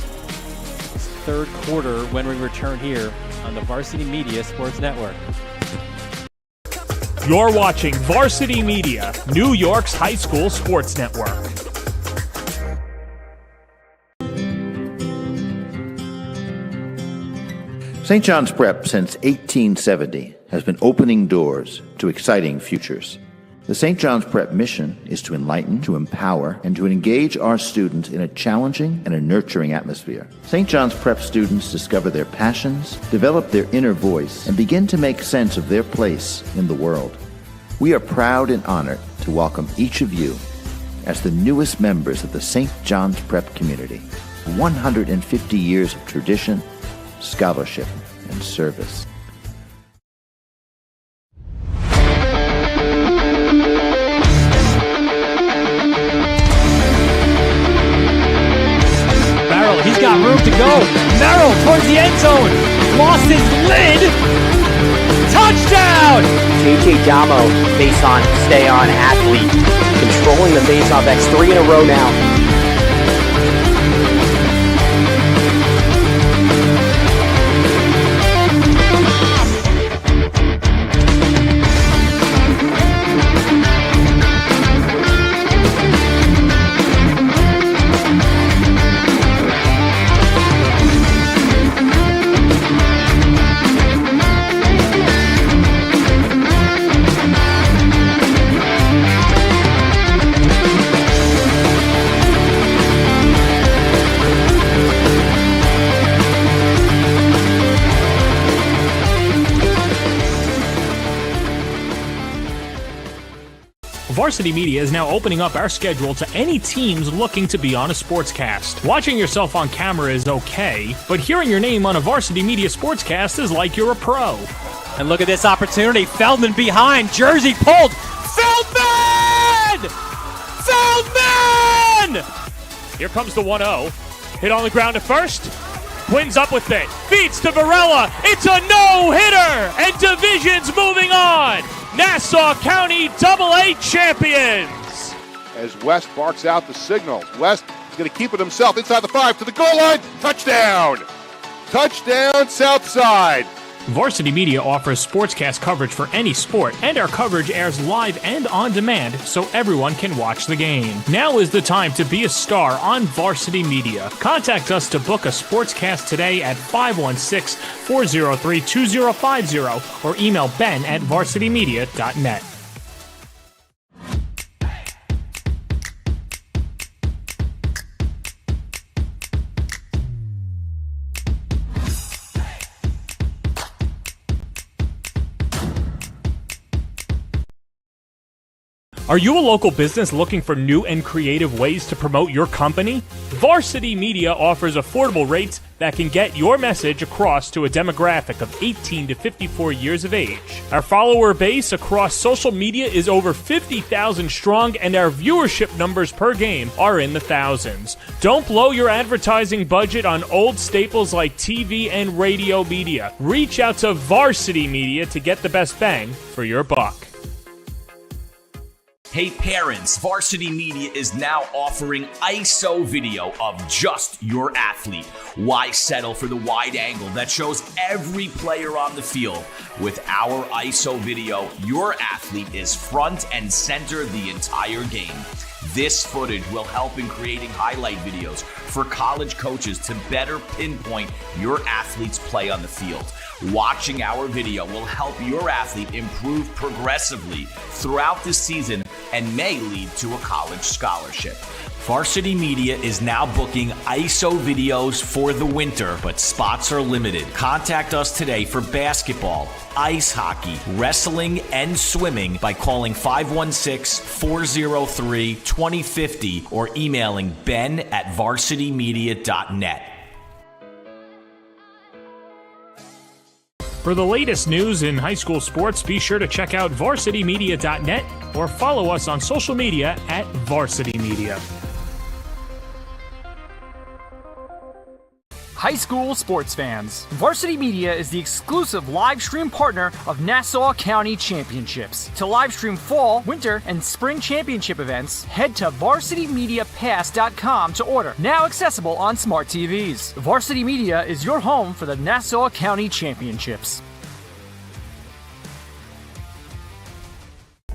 third quarter when we return here on the Varsity Media Sports Network. You're watching Varsity Media, New York's high school sports network. St. John's Prep since 1870 has been opening doors to exciting futures. The St. John's Prep mission is to enlighten, to empower, and to engage our students in a challenging and a nurturing atmosphere. St. John's Prep students discover their passions, develop their inner voice, and begin to make sense of their place in the world. We are proud and honored to welcome each of you as the newest members of the St. John's Prep community. 150 years of tradition, scholarship, and service. Merrill, he's got room to go. Merrill towards the end zone. Lost his lid. Touchdown! JJ Damo, face on, stay on athlete. Controlling the face-off. That's 3 in a row now. Varsity Media is now opening up our schedule to any teams looking to be on a sportscast. Watching yourself on camera is okay, but hearing your name on a Varsity Media sportscast is like you're a pro. And look at this opportunity. Feldman behind. Jersey pulled. Feldman! Feldman! Here comes the 1-0. Hit on the ground at first. Twins up with it. Feeds to Varela. It's a no-hitter! And Division's moving on. Nassau County AA champions. As West barks out the signal. West is going to keep it himself inside the 5 to the goal line. Touchdown! Touchdown, Southside. Varsity Media offers sportscast coverage for any sport, and our coverage airs live and on demand so everyone can watch the game. Now is the time to be a star on Varsity Media. Contact us to book a sportscast today at 516-403-2050 or email ben@varsitymedia.net. Are you a local business looking for new and creative ways to promote your company? Varsity Media offers affordable rates that can get your message across to a demographic of 18 to 54 years of age. Our follower base across social media is over 50,000 strong, and our viewership numbers per game are in the thousands. Don't blow your advertising budget on old staples like TV and radio media. Reach out to Varsity Media to get the best bang for your buck. Hey parents, Varsity Media is now offering ISO video of just your athlete. Why settle for the wide angle that shows every player on the field? With our ISO video, your athlete is front and center the entire game. This footage will help in creating highlight videos for college coaches to better pinpoint your athlete's play on the field. Watching our video will help your athlete improve progressively throughout the season and may lead to a college scholarship. Varsity Media is now booking ISO videos for the winter, but spots are limited. Contact us today for basketball, ice hockey, wrestling, and swimming by calling 516-403-2050 or emailing ben@varsitymedia.net. For the latest news in high school sports, be sure to check out varsitymedia.net or follow us on social media at Varsity Media. High school sports fans, Varsity Media is the exclusive live stream partner of Nassau County Championships. To live stream fall, winter, and spring championship events, head to varsitymediapass.com to order. Now accessible on smart TVs. Varsity Media is your home for the Nassau County Championships.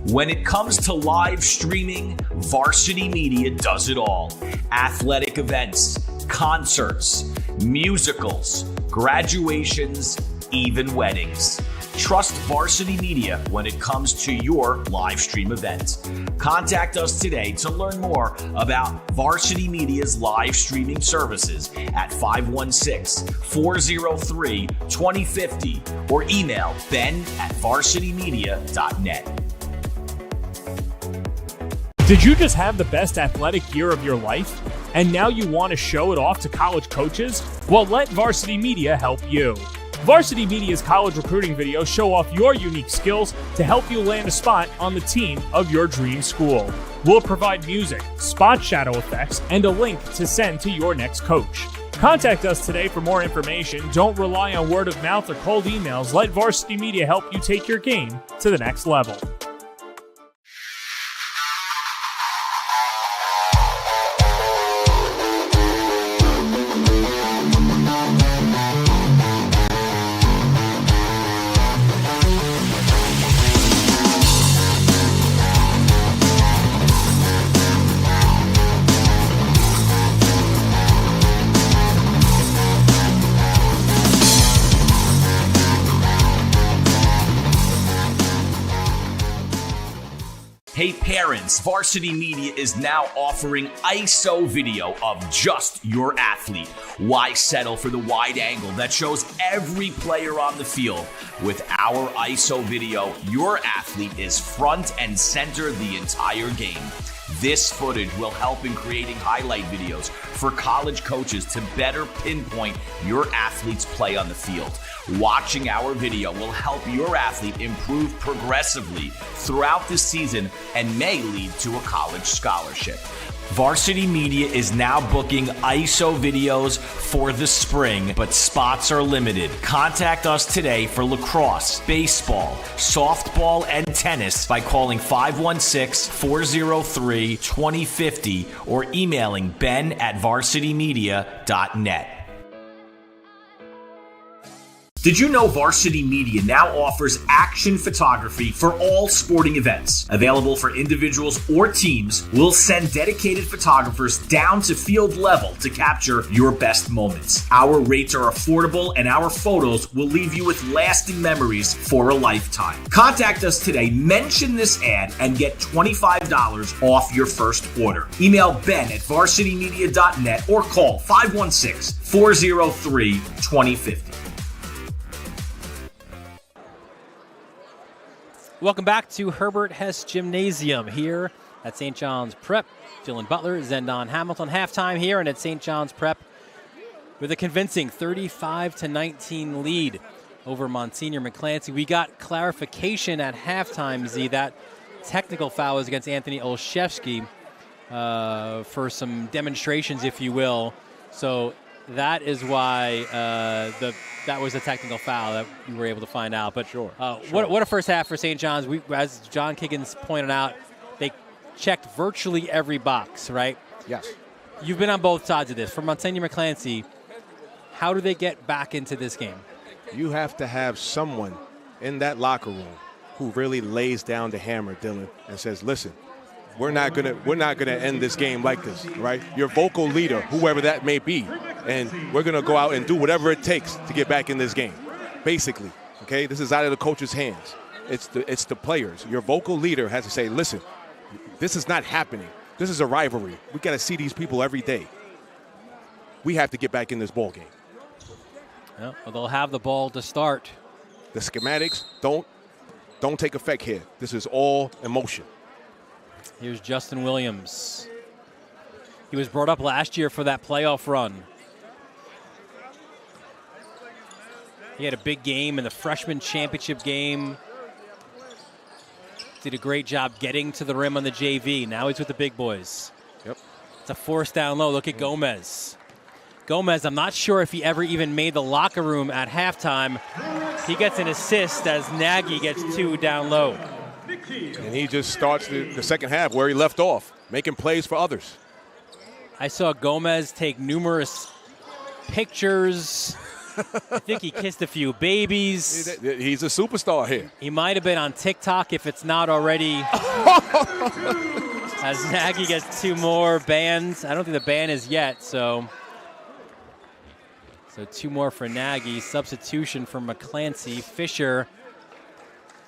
When it comes to live streaming, Varsity Media does it all. Athletic events, concerts, musicals, graduations, even weddings. Trust Varsity Media when it comes to your live stream event. Contact us today to learn more about Varsity Media's live streaming services at 516-403-2050 or email ben@varsitymedia.net. Did you just have the best athletic year of your life? And now you want to show it off to college coaches? Well, let Varsity Media help you. Varsity Media's college recruiting videos show off your unique skills to help you land a spot on the team of your dream school. We'll provide music, spot shadow effects, and a link to send to your next coach. Contact us today for more information. Don't rely on word of mouth or cold emails. Let Varsity Media help you take your game to the next level. Hey parents, Varsity Media is now offering ISO video of just your athlete. Why settle for the wide angle that shows every player on the field? With our ISO video, your athlete is front and center the entire game. This footage will help in creating highlight videos for college coaches to better pinpoint your athlete's play on the field. Watching our video will help your athlete improve progressively throughout the season and may lead to a college scholarship. Varsity Media is now booking ISO videos for the spring, but spots are limited. Contact us today for lacrosse, baseball, softball, and tennis by calling 516-403-2050 or emailing ben@varsitymedia.net. Did you know Varsity Media now offers action photography for all sporting events? Available for individuals or teams, we'll send dedicated photographers down to field level to capture your best moments. Our rates are affordable and our photos will leave you with lasting memories for a lifetime. Contact us today, mention this ad, and get $25 off your first order. Email ben@varsitymedia.net or call 516-403-2050. Welcome back to Herbert Hess Gymnasium here at St. John's Prep. Dylan Butler, Zendon Hamilton, halftime here, and at St. John's Prep with a convincing 35-19 lead over Monsignor McClancy. We got clarification at halftime, Z, that technical foul was against Anthony Olszewski for some demonstrations, if you will. So that is why that was a technical foul that we were able to find out. But Sure. What a first half for St. John's. As John Kiggins pointed out, they checked virtually every box, right? Yes. You've been on both sides of this. For Monsignor McClancy, how do they get back into this game? You have to have someone in that locker room who really lays down the hammer, Dylan, and says, listen, we're not gonna end this game like this, right? Your vocal leader, whoever that may be, and we're gonna go out and do whatever it takes to get back in this game. Basically, okay? This is out of the coach's hands. It's the players. Your vocal leader has to say, listen, this is not happening. This is a rivalry. We got to see these people every day. We have to get back in this ball game. Well, they'll have the ball to start. The schematics don't take effect here. This is all emotion. Here's Justin Williams. He was brought up last year for that playoff run. He had a big game in the freshman championship game. Did a great job getting to the rim on the JV. Now he's with the big boys. Yep. It's a force down low. Look at Gomez. Gomez, I'm not sure if he ever even made the locker room at halftime. He gets an assist as Nagy gets 2 down low. And he just starts the second half where he left off, making plays for others. I saw Gomez take numerous pictures. I think he kissed a few babies. He's a superstar here. He might have been on TikTok if it's not already. As Nagy gets 2 more bans. I don't think the ban is yet, so 2 more for Nagy. Substitution for McClancy. Fisher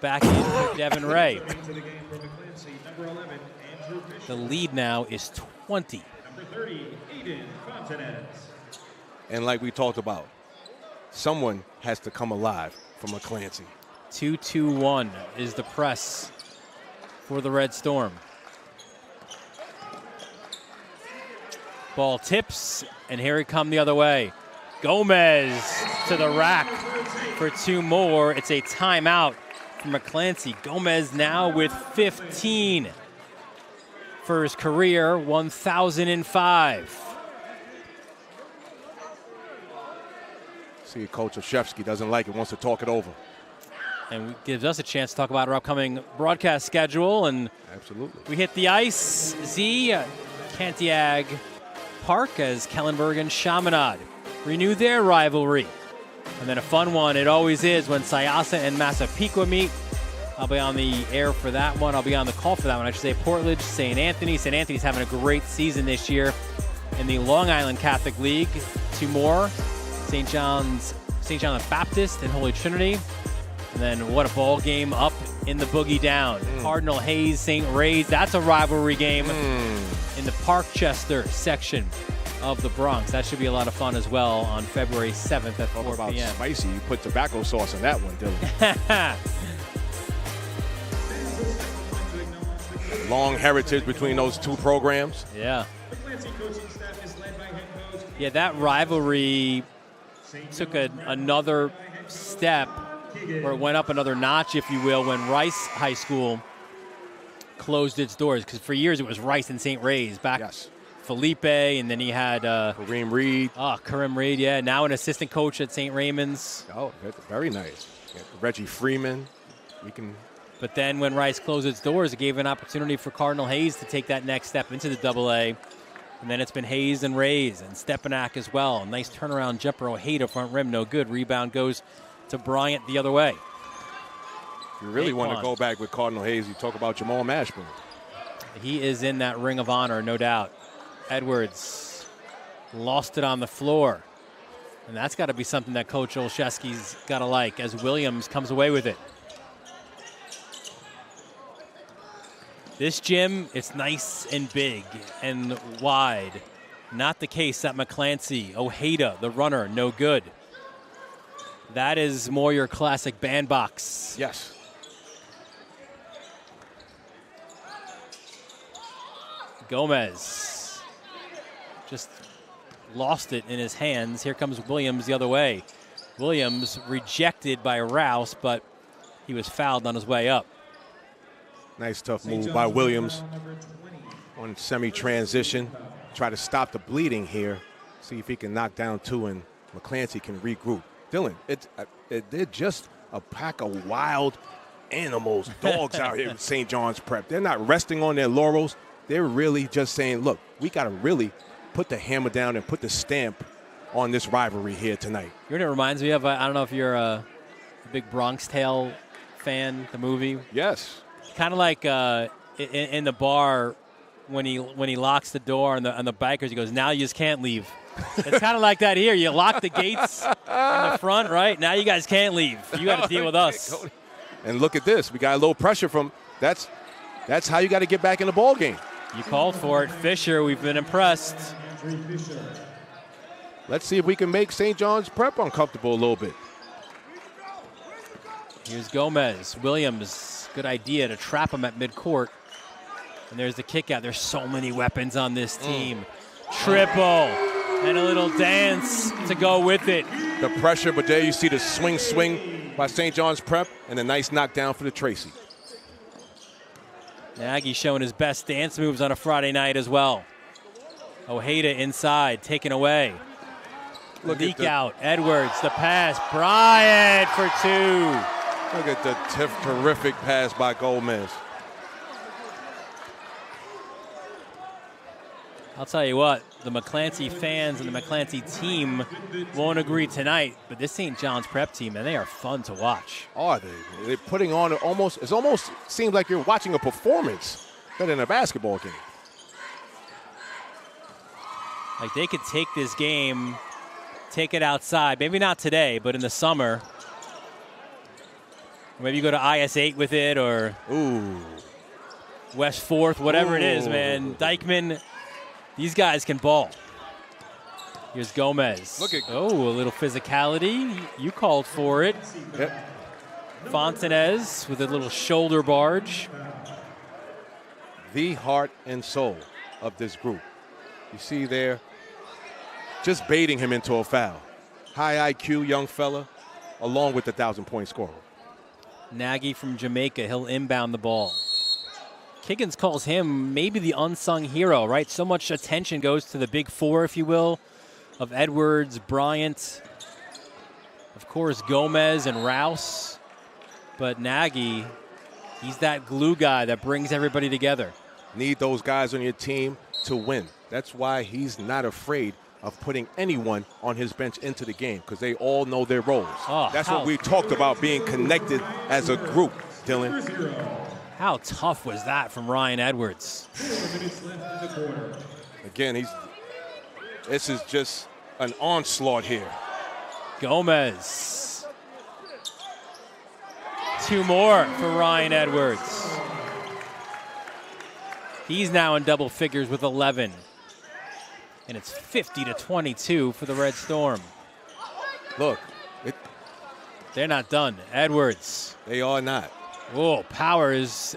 back in for Devin Ray. The lead now is 20. And like we talked about, someone has to come alive for McClancy. 2-2-1 is the press for the Red Storm. Ball tips, and here it come the other way. Gomez to the rack for 2 more. It's a timeout for McClancy. Gomez now with 15 for his career, 1,005. See, Coach Olszewski doesn't like it, wants to talk it over. And gives us a chance to talk about our upcoming broadcast schedule. And absolutely, we hit the ice, Cantiag Park, as Kellenberg and Chaminade renew their rivalry. And then a fun one, it always is, when Syosset and Massapequa meet. I'll be on the air for that one. I'll be on the call for that one. I should say Portland, St. Anthony. St. Anthony's having a great season this year in the Long Island Catholic League. 2 more. St. John the Baptist and Holy Trinity. And then what a ball game up in the Boogie Down. Cardinal Hayes, St. Ray's. That's a rivalry game in the Parkchester section of the Bronx. That should be a lot of fun as well on February 7th at 4 p.m. Spicy, you put tobacco sauce on that one, Dylan. Long heritage between those 2 programs. Yeah. Yeah, that rivalry took another step, or it went up another notch, if you will, when Rice High School closed its doors. Because for years it was Rice and St. Ray's. Back Felipe, and then he had Kareem Reed. Kareem Reed, yeah. Now an assistant coach at St. Raymond's. Oh, very nice. Yeah, Reggie Freeman. But then when Rice closed its doors, it gave an opportunity for Cardinal Hayes to take that next step into the AA. And then it's been Hayes and Rays and Stepanak as well. Nice turnaround jumper. Ojeda front rim, no good. Rebound goes to Bryant the other way. If you really want to go back with Cardinal Hayes, you talk about Jamal Mashburn. He is in that ring of honor, no doubt. Edwards lost it on the floor. And that's got to be something that Coach Olszewski's got to like, as Williams comes away with it. This gym, it's nice and big and wide. Not the case at McClancy. Ojeda, the runner, no good. That is more your classic bandbox. Yes. Gomez just lost it in his hands. Here comes Williams the other way. Williams rejected by Rouse, but he was fouled on his way up. Nice tough move by Williams on semi-transition. Try to stop the bleeding here. See if he can knock down 2 and McClancy can regroup. Dylan, they're just a pack of wild animals, dogs out here with St. John's Prep. They're not resting on their laurels. They're really just saying, look, we got to really put the hammer down and put the stamp on this rivalry here tonight. You know what it reminds me of? I don't know if you're a big Bronx Tale fan, the movie. Yes. Kind of like in the bar when he locks the door on the bikers, he goes, now you just can't leave. It's kind of like that here. You lock the gates in the front, right? Now you guys can't leave. You got to deal with us. And look at this. We got a little pressure from – that's how you got to get back in the ball game. You called for it. Fisher, we've been impressed. Let's see if we can make St. John's Prep uncomfortable a little bit. Here's Gomez. Williams, good idea to trap him at midcourt. And there's the kick out. There's so many weapons on this team. Triple and a little dance to go with it. The pressure, but there you see the swing by St. John's Prep and a nice knockdown for the Tracy. Nagy showing his best dance moves on a Friday night as well. Ojeda inside, taken away. Leak out, Edwards, the pass. Bryant for 2. Look at the terrific pass by Gomez. I'll tell you what, the McClancy fans and the McClancy team won't agree tonight, but this St. John's Prep team, man, they are fun to watch. Are they? They're putting on it almost seems like you're watching a performance better than a basketball game. Like they could take this game, take it outside, maybe not today, but in the summer. Or maybe you go to IS-8 with it or West 4th, whatever it is, man. Dykeman, these guys can ball. Here's Gomez. A little physicality. You called for it. Yep. Fontanez with a little shoulder barge. The heart and soul of this group. You see there, just baiting him into a foul. High IQ young fella, along with the 1,000-point scorer. Nagy from Jamaica, he'll inbound the ball. Kiggins calls him maybe the unsung hero, right? So much attention goes to the big four, if you will, of Edwards, Bryant, of course, Gomez and Rouse. But Nagy, he's that glue guy that brings everybody together. Need those guys on your team to win. That's why he's not afraid of putting anyone on his bench into the game because they all know their roles. That's what we talked about, being connected as a group, Dylan. How tough was that from Ryan Edwards? 4 minutes left in the quarter. Again, this is just an onslaught here. Gomez. 2 more for Ryan Edwards. He's now in double figures with 11. And it's 50-22 for the Red Storm. Look. They're not done. Edwards. They are not. Oh, Powers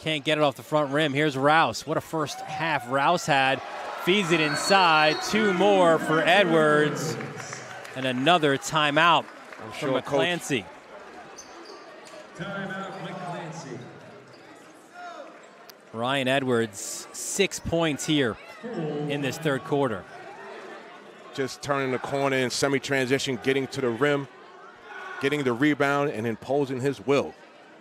can't get it off the front rim. Here's Rouse. What a first half Rouse had. Feeds it inside. 2 more for Edwards. And another timeout for McClancy. Timeout, McClancy. Ryan Edwards, 6 points here in this third quarter. Just turning the corner in semi-transition, getting to the rim, getting the rebound, and imposing his will.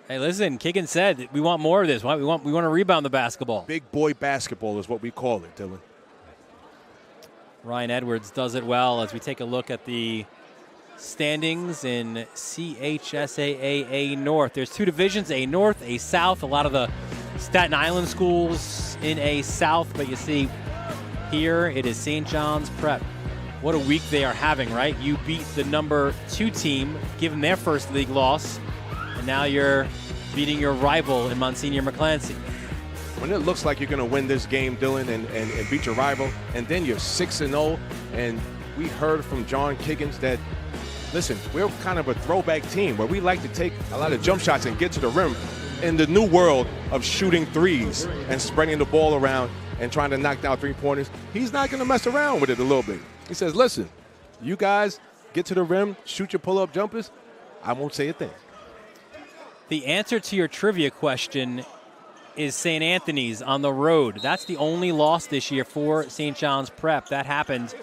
Hey, listen, Kiggins said we want more of this. We want to rebound the basketball. Big boy basketball is what we call it, Dylan. Ryan Edwards does it well as we take a look at the standings in CHSAA North. There's 2 divisions, A North, A South. A lot of the Staten Island schools in A South, but you see here it is St. John's Prep. What a week they are having, right? You beat the number 2 team, given their first league loss, and now you're beating your rival in Monsignor McClancy. When it looks like you're going to win this game, Dylan, and beat your rival, and then you're 6-0, and we heard from John Kiggins that, listen, we're kind of a throwback team where we like to take a lot of jump shots and get to the rim in the new world of shooting threes and spreading the ball around and trying to knock down 3-pointers. He's not going to mess around with it a little bit. He says, listen, you guys get to the rim, shoot your pull-up jumpers, I won't say a thing. The answer to your trivia question is St. Anthony's on the road. That's the only loss this year for St. John's Prep. That happened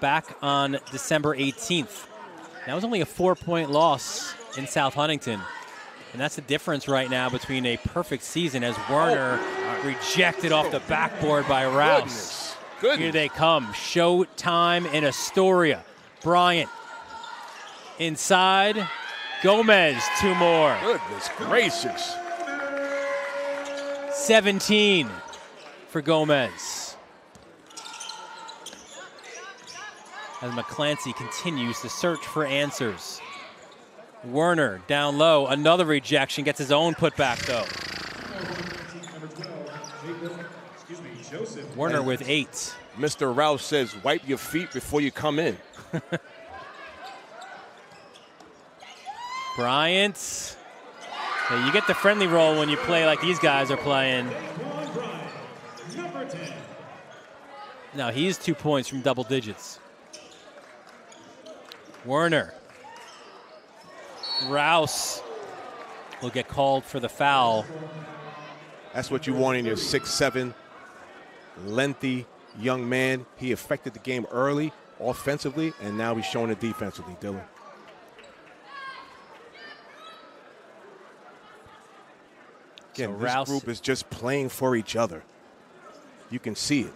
back on December 18th. That was only a 4-point loss in South Huntington. And that's the difference right now between a perfect season as Werner rejected off the backboard by Rouse. Goodness. Here they come. Showtime in Astoria. Bryant inside. Gomez, 2 more. Goodness gracious. 17 for Gomez. As McClancy continues to search for answers. Werner down low, another rejection, gets his own putback though. Werner with 8. Mr. Rouse says, wipe your feet before you come in. Bryant. Yeah, you get the friendly role when you play like these guys are playing. Now he's 2 points from double digits. Werner. Rouse will get called for the foul. That's what you want in your 6'7", lengthy young man. He affected the game early, offensively, and now he's showing it defensively, Dylan. Again, So this Rouse, group is just playing for each other. You can see it.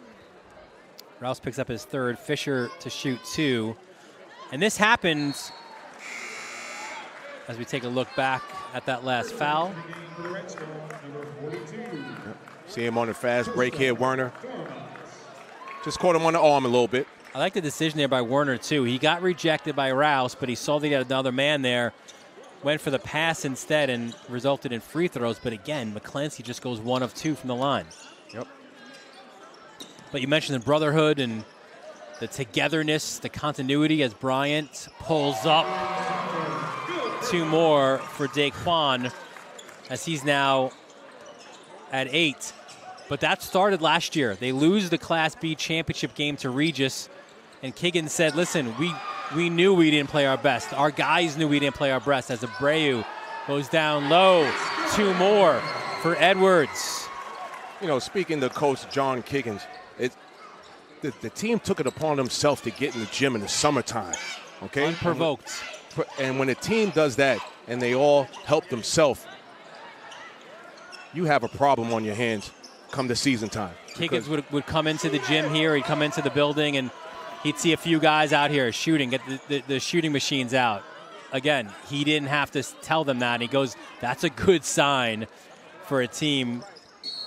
Rouse picks up his third. Fisher to shoot 2. And this happens as we take a look back at that last foul. See him on the fast break here, Werner. Just caught him on the arm a little bit. I like the decision there by Werner, too. He got rejected by Rouse, but he saw that he had another man there, went for the pass instead, and resulted in free throws. But again, McClancy just goes 1 of 2 from the line. Yep. But you mentioned the brotherhood and the togetherness, the continuity as Bryant pulls up 2 more for Daquan as he's now at 8. But that started last year. They lose the Class B championship game to Regis, and Kiggin said, listen, we knew we didn't play our best. Our guys knew we didn't play our best as Abreu goes down low. 2 more for Edwards. You know, speaking to Coach John Kiggins, the team took it upon themselves to get in the gym in the summertime, okay? Unprovoked. And when a team does that and they all help themselves, you have a problem on your hands come the season time. Kiggins would come into the gym here, he'd come into the building, and he'd see a few guys out here shooting, get the shooting machines out. Again, he didn't have to tell them that. And he goes, that's a good sign for a team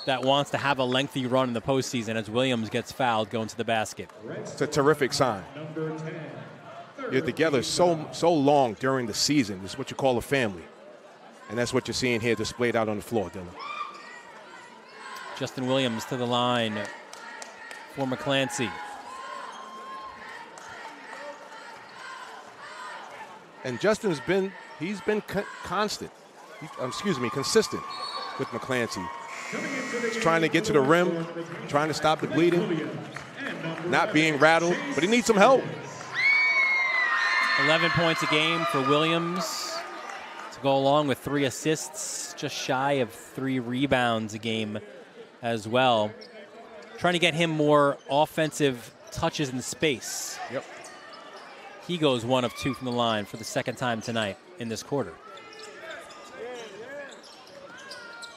that wants to have a lengthy run in the postseason as Williams gets fouled going to the basket. It's a terrific sign. You're together so long during the season. It's what you call a family. And that's what you're seeing here displayed out on the floor, Dylan. Justin Williams to the line for McClancy. And Justin's been consistent with McClancy. He's trying to get to the rim, trying to stop the bleeding, not being rattled, but he needs some help. 11 points a game for Williams to go along with 3 assists, just shy of 3 rebounds a game as well. Trying to get him more offensive touches in space. Yep. He goes 1 of 2 from the line for the second time tonight in this quarter.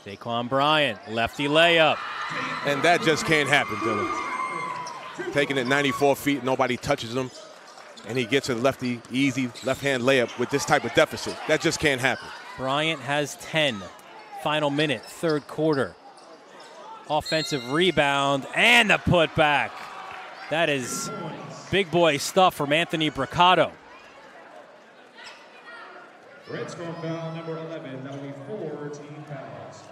Daquan Bryant, lefty layup. And that just can't happen, Dylan. Taking it 94 feet, nobody touches him, and he gets a lefty, easy left-hand layup with this type of deficit. That just can't happen. Bryant has 10. Final minute, third quarter. Offensive rebound and a putback. That is big boy stuff from Anthony Bricado. Red score foul number 11. That'll be 4 team fouls.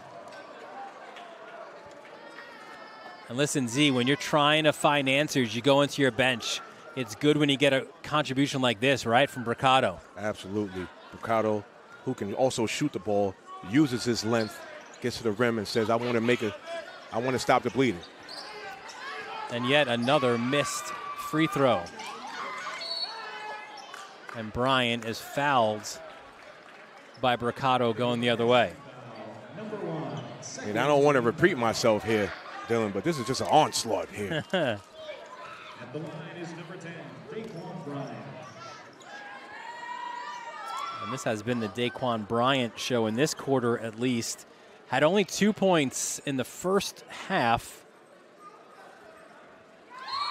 And listen, Z, when you're trying to find answers, you go into your bench. It's good when you get a contribution like this, right, from Bricado. Absolutely. Bricado, who can also shoot the ball, uses his length, gets to the rim and says, I want to stop the bleeding. And yet another missed free throw. And Bryant is fouled by Bricado going the other way. And I don't want to repeat myself here, Dylan, but this is just an onslaught here. At the line is number 10, Daquan Bryant. And this has been the Daquan Bryant show in this quarter at least. Had only 2 points in the first half.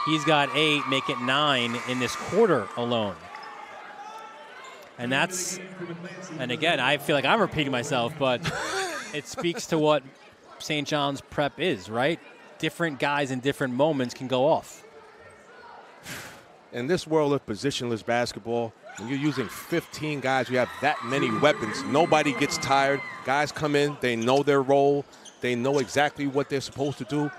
He's got 8, make it 9 in this quarter alone. And again, I feel like I'm repeating myself, but it speaks to what St. John's Prep is, right? Different guys in different moments can go off. In this world of positionless basketball, when you're using 15 guys, you have that many weapons. Nobody gets tired. Guys come in, they know their role. They know exactly what they're supposed to do.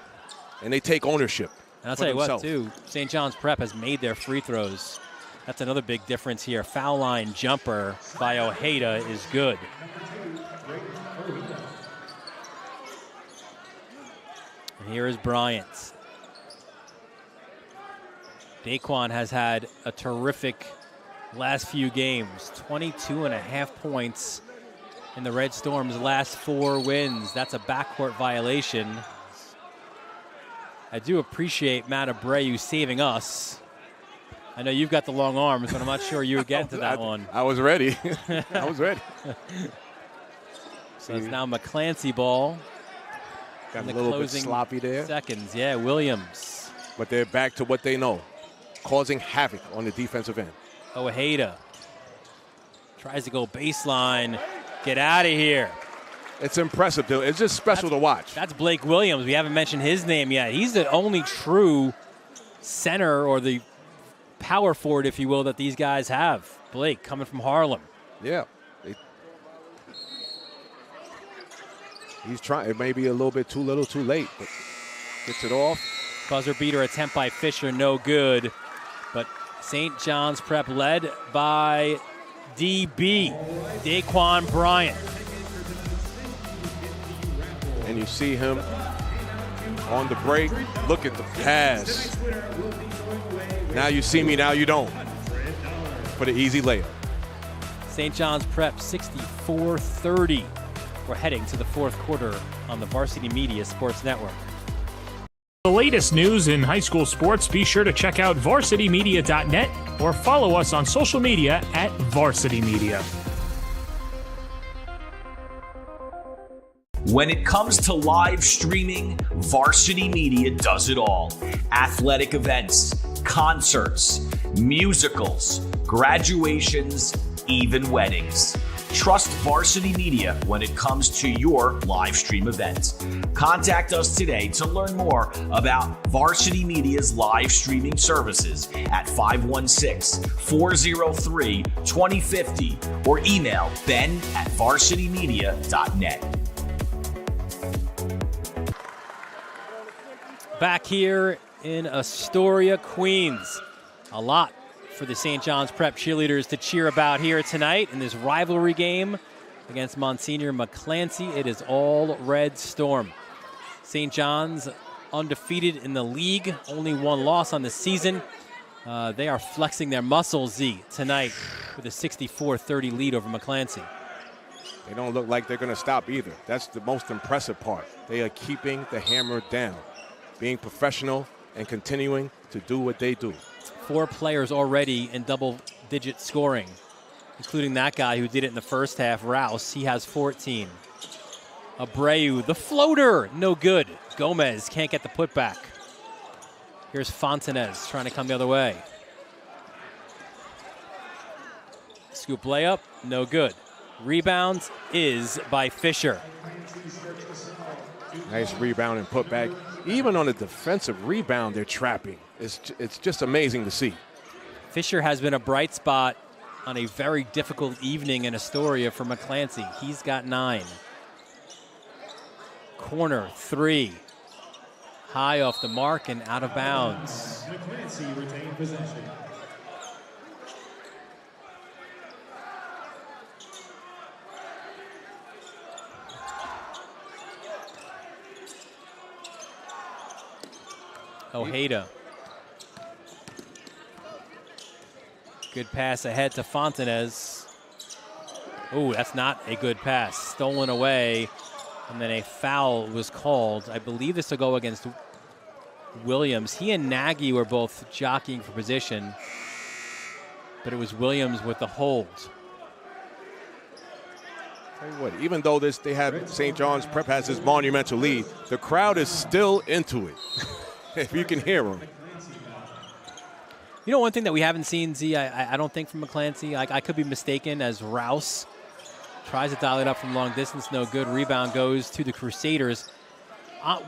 and they take ownership. And I'll tell you what, too, St. John's Prep has made their free throws. That's another big difference here. Foul line jumper by Ojeda is good. And here is Bryant. Daquan has had a terrific last few games. 22.5 points in the Red Storm's last 4 wins. That's a backcourt violation. I do appreciate Matt Abreu saving us. I know you've got the long arms, but I'm not sure you would get into that one. I was ready. I was ready. So it's now McClancy ball. Got a little bit sloppy there. Seconds, yeah, Williams. But they're back to what they know, causing havoc on the defensive end. Ojeda tries to go baseline. Get out of here. It's impressive, dude. It's just special to watch. That's Blake Williams. We haven't mentioned his name yet. He's the only true center, or the power forward, if you will, that these guys have. Blake coming from Harlem. Yeah. He's trying. It may be a little bit too little, too late, but gets it off. Buzzer beater attempt by Fisher, no good. But St. John's Prep led by DB, Daquan Bryant. And you see him on the break. Look at the pass. Now you see me, now you don't. For the easy layup. St. John's Prep 64-30. We're heading to the fourth quarter on the Varsity Media Sports Network. The latest news in high school sports, be sure to check out varsitymedia.net or follow us on social media at Varsity Media. When it comes to live streaming, Varsity Media does it all. Athletic events, concerts, musicals, graduations, even weddings. Trust Varsity Media when it comes to your live stream event. Contact us today to learn more about Varsity Media's live streaming services at 516-403-2050 or email ben@varsitymedia.net. Back here in Astoria, Queens. A lot for the St. John's Prep cheerleaders to cheer about here tonight in this rivalry game against Monsignor McClancy. It is all Red Storm. St. John's undefeated in the league, only 1 loss on the season. They are flexing their muscles, tonight with a 64-30 lead over McClancy. They don't look like they're going to stop either. That's the most impressive part. They are keeping the hammer down, being professional and continuing to do what they do. 4 players already in double-digit scoring, including that guy who did it in the first half, Rouse. He has 14. Abreu, the floater, no good. Gomez can't get the putback. Here's Fontanez trying to come the other way. Scoop layup, no good. Rebound is by Fisher. Nice rebound and putback. Even on a defensive rebound, they're trapping. It's just amazing to see. Fisher has been a bright spot on a very difficult evening in Astoria for McClancy. He's got 9. Corner 3. High off the mark and out of bounds. McClancy retained possession. Ojeda. Good pass ahead to Fontanez. Oh, that's not a good pass. Stolen away, and then a foul was called. I believe this will go against Williams. He and Nagy were both jockeying for position, but it was Williams with the hold. Tell you what, even though they have St. John's Prep has this monumental lead, the crowd is still into it. If you can hear them. You know, one thing that we haven't seen, I don't think from McClancy, I could be mistaken, as Rouse tries to dial it up from long distance, no good. Rebound goes to the Crusaders.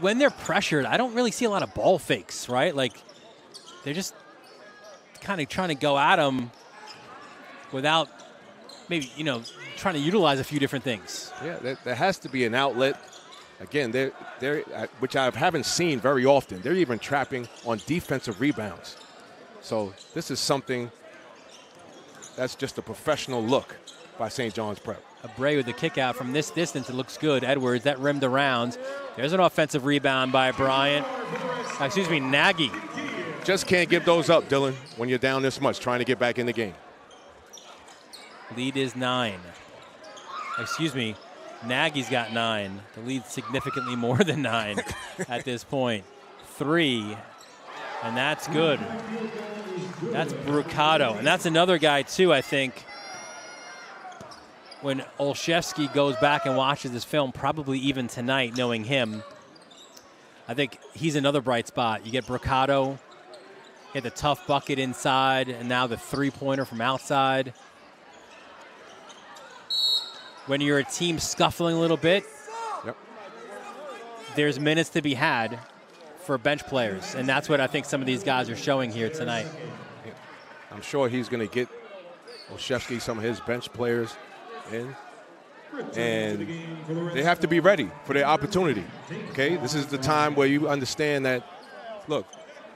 When they're pressured, I don't really see a lot of ball fakes, right? Like, they're just kind of trying to go at them without maybe, trying to utilize a few different things. Yeah, there has to be an outlet. Again, they're which I haven't seen very often. They're even trapping on defensive rebounds. So this is something that's just a professional look by St. John's Prep. Abreu with the kick out from this distance. It looks good. Edwards, that rimmed around. There's an offensive rebound by Nagy. Just can't give those up, Dylan, when you're down this much, trying to get back in the game. Lead is 9. Nagy's got 9. The lead's significantly more than 9 at this point. 3, and that's good. That's Brucato, and that's another guy, too, I think. When Olszewski goes back and watches this film, probably even tonight, knowing him, I think he's another bright spot. You get Brucato, get the tough bucket inside, and now the three-pointer from outside. When you're a team scuffling a little bit, there's minutes to be had for bench players, and that's what I think some of these guys are showing here tonight. I'm sure he's going to get Olszewski, some of his bench players in, and they have to be ready for their opportunity, okay? This is the time where you understand that, look,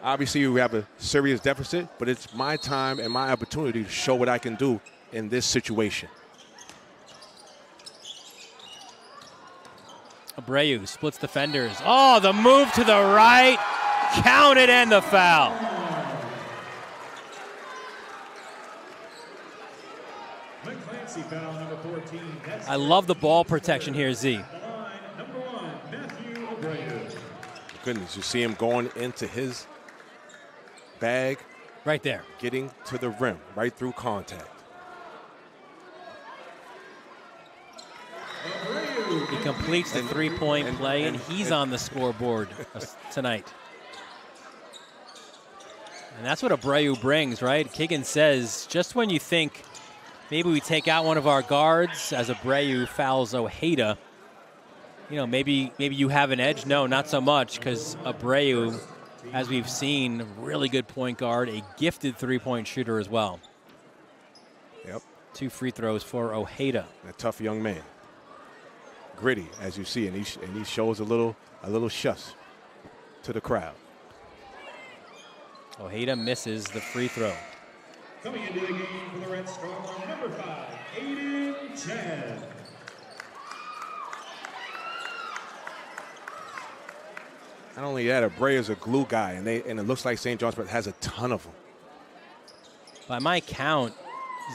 obviously we have a serious deficit, but it's my time and my opportunity to show what I can do in this situation. Abreu splits defenders. Oh, the move to the right. Counted and the foul. McClancy foul number 14. I love the ball protection here, Z. Number 1, Matthew Abreu. Goodness, you see him going into his bag. Right there. Getting to the rim, right through contact. He completes the three-point play, and he's on the scoreboard tonight. And that's what Abreu brings, right? Kiggin says, just when you think maybe we take out one of our guards as Abreu fouls Ojeda, maybe you have an edge. No, not so much, because Abreu, as we've seen, really good point guard, a gifted three-point shooter as well. Yep. 2 free throws for Ojeda. A tough young man. Gritty, as you see, and he shows a little shush to the crowd. Ojeda misses the free throw. Coming into the game for the Red Storm, number 5, Aiden Chen. Not only that, Abreu's a glue guy, and it looks like St. John's has a ton of them. By my count,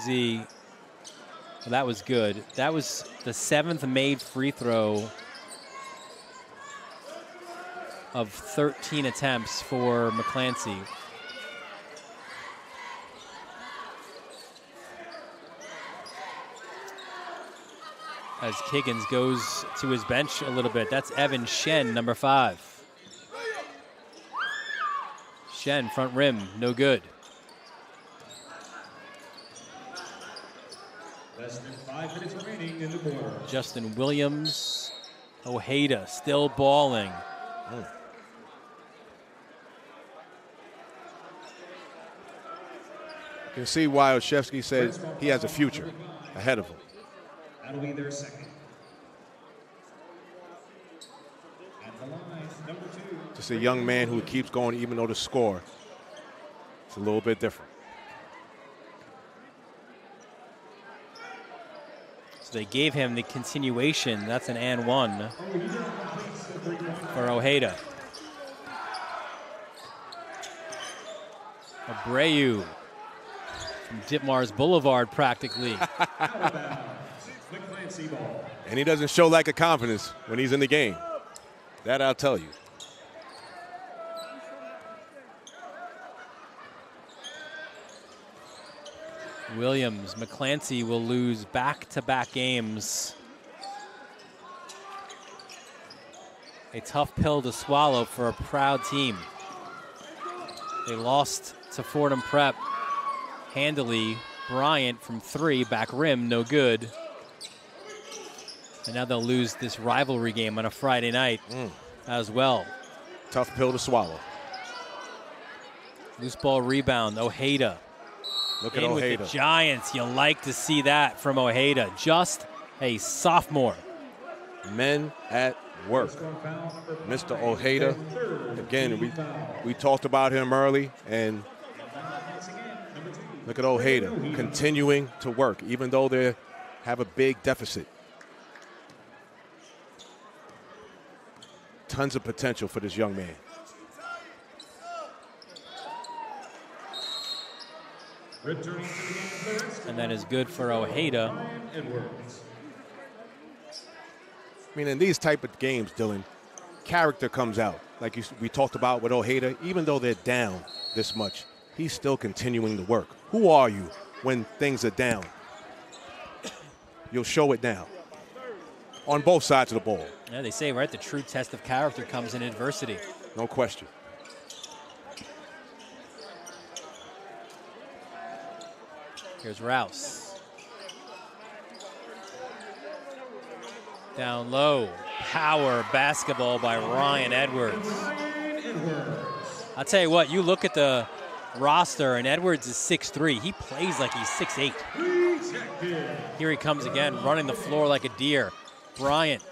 Z, well, that was good. That was the 7th made free throw of 13 attempts for McClancy. As Kiggins goes to his bench a little bit. That's Evan Shen, number 5. Shen, front rim, no good. Less than 5 minutes remaining in the quarter. Justin Williams, Ojeda still balling. You can see why Olszewski says he has a future ahead of him. That'll be their second. At the line, number 2. Just a young man who keeps going even though the score is a little bit different. So they gave him the continuation. That's an and one for Ojeda. Abreu from Ditmars Boulevard practically. And he doesn't show lack of confidence when he's in the game. That I'll tell you. Williams, McClancy will lose back-to-back games. A tough pill to swallow for a proud team. They lost to Fordham Prep handily. Bryant from 3, back rim, no good. And now they'll lose this rivalry game on a Friday night as well. Tough pill to swallow. Loose ball rebound, Ojeda. Look at in Ojeda. With the Giants, you like to see that from Ojeda. Just a sophomore. Men at work. Mr. Ojeda, again, we talked about him early, and look at Ojeda continuing to work, even though they have a big deficit. Tons of potential for this young man. And that is good for Ojeda. I mean, in these type of games, Dylan, character comes out. Like we talked about with Ojeda, even though they're down this much, he's still continuing to work. Who are you when things are down? You'll show it now on both sides of the ball. Yeah, they say, right, the true test of character comes in adversity. No question. Here's Rouse. Down low. Power basketball by Ryan Edwards. I'll tell you what, you look at the roster, and Edwards is 6'3". He plays like he's 6'8". Here he comes again, running the floor like a deer. Bryant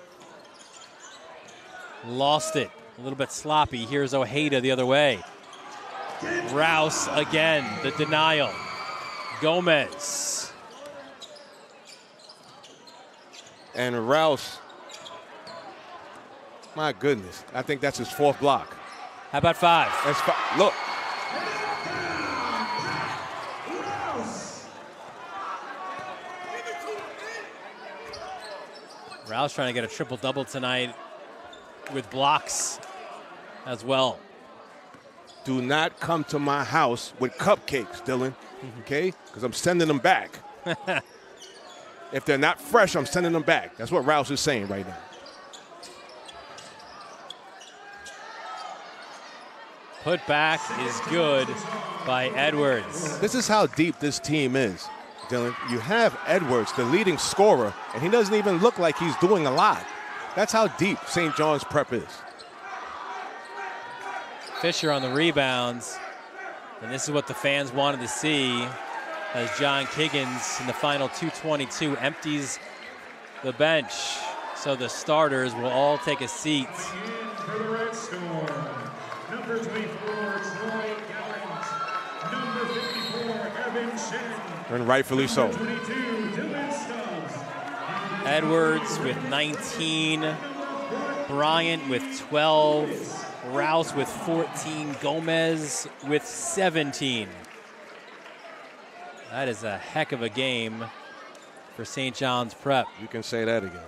lost it. A little bit sloppy. Here's Ojeda the other way. Rouse again, the denial. Gomez. And Rouse, my goodness, I think that's his 4th block. How about 5? That's 5. Look. Rouse trying to get a triple-double tonight with blocks as well. Do not come to my house with cupcakes, Dylan, okay? Because I'm sending them back. If they're not fresh, I'm sending them back. That's what Rouse is saying right now. Put back is good by Edwards. This is how deep this team is, Dylan. You have Edwards, the leading scorer, and he doesn't even look like he's doing a lot. That's how deep St. John's Prep is. Fisher on the rebounds. And this is what the fans wanted to see as John Kiggins in the final 2:22 empties the bench. So the starters will all take a seat. For the Red Storm, number 24, Troy Gallant. Number 54, Evan Shen. And rightfully so. Number 22, Dylan Stubbs. Edwards with 19. Bryant with 12. Rouse with 14. Gomez with 17. That is a heck of a game for St. John's Prep. You can say that again.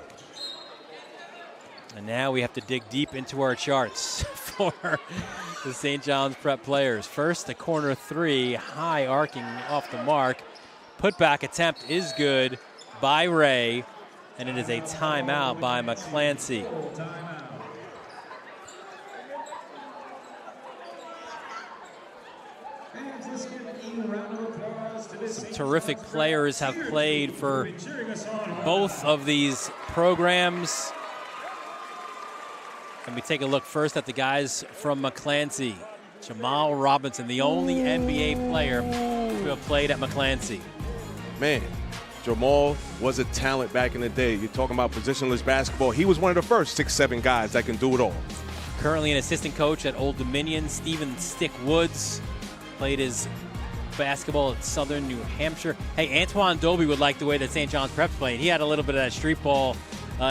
And now we have to dig deep into our charts for the St. John's Prep players. First, the corner 3, high arcing off the mark. Putback attempt is good by Ray, and it is a timeout by McClancy. Some terrific players have played for both of these programs. And we take a look first at the guys from McClancy. Jamal Robinson, the only NBA player to have played at McClancy. Man, Jamal was a talent back in the day. You're talking about positionless basketball. He was one of the first 6'7" guys that can do it all. Currently an assistant coach at Old Dominion. Stephen Stick Woods played his basketball at Southern New Hampshire. Hey, Antoine Dobie would like the way that St. John's Prep played. He had a little bit of that street ball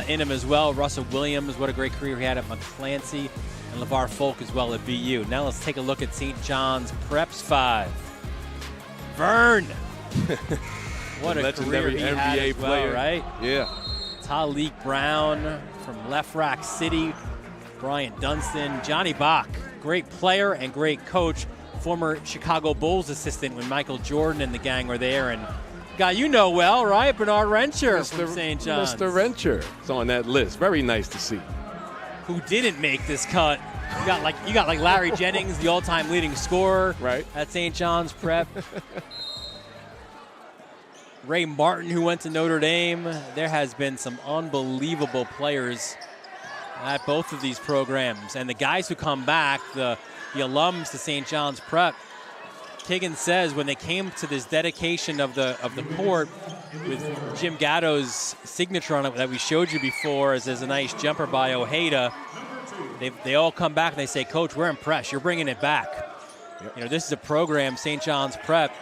in him as well. Russell Williams, what a great career he had at McClancy. And LeVar Folk as well at BU. Now let's take a look at St. John's Prep's 5. Vern. What a legendary career he NBA had as well, player, right? Yeah. Talik Brown from Left Rack City. Brian Dunstan. Johnny Bach, great player and great coach. Former Chicago Bulls assistant when Michael Jordan and the gang were there. And guy you know well, right? Bernard Rencher from St. John's. Mr. Rencher is on that list. Very nice to see. Who didn't make this cut. You got like Larry Jennings, the all-time leading scorer at St. John's Prep. Ray Martin, who went to Notre Dame. There has been some unbelievable players at both of these programs. And the guys who come back, the alums to St. John's Prep, Kiggins says when they came to this dedication of the court with Jim Gatto's signature on it that we showed you before, as there's a nice jumper by Ojeda, they all come back and they say, Coach, we're impressed. You're bringing it back. Yep. You know, this is a program, St. John's Prep,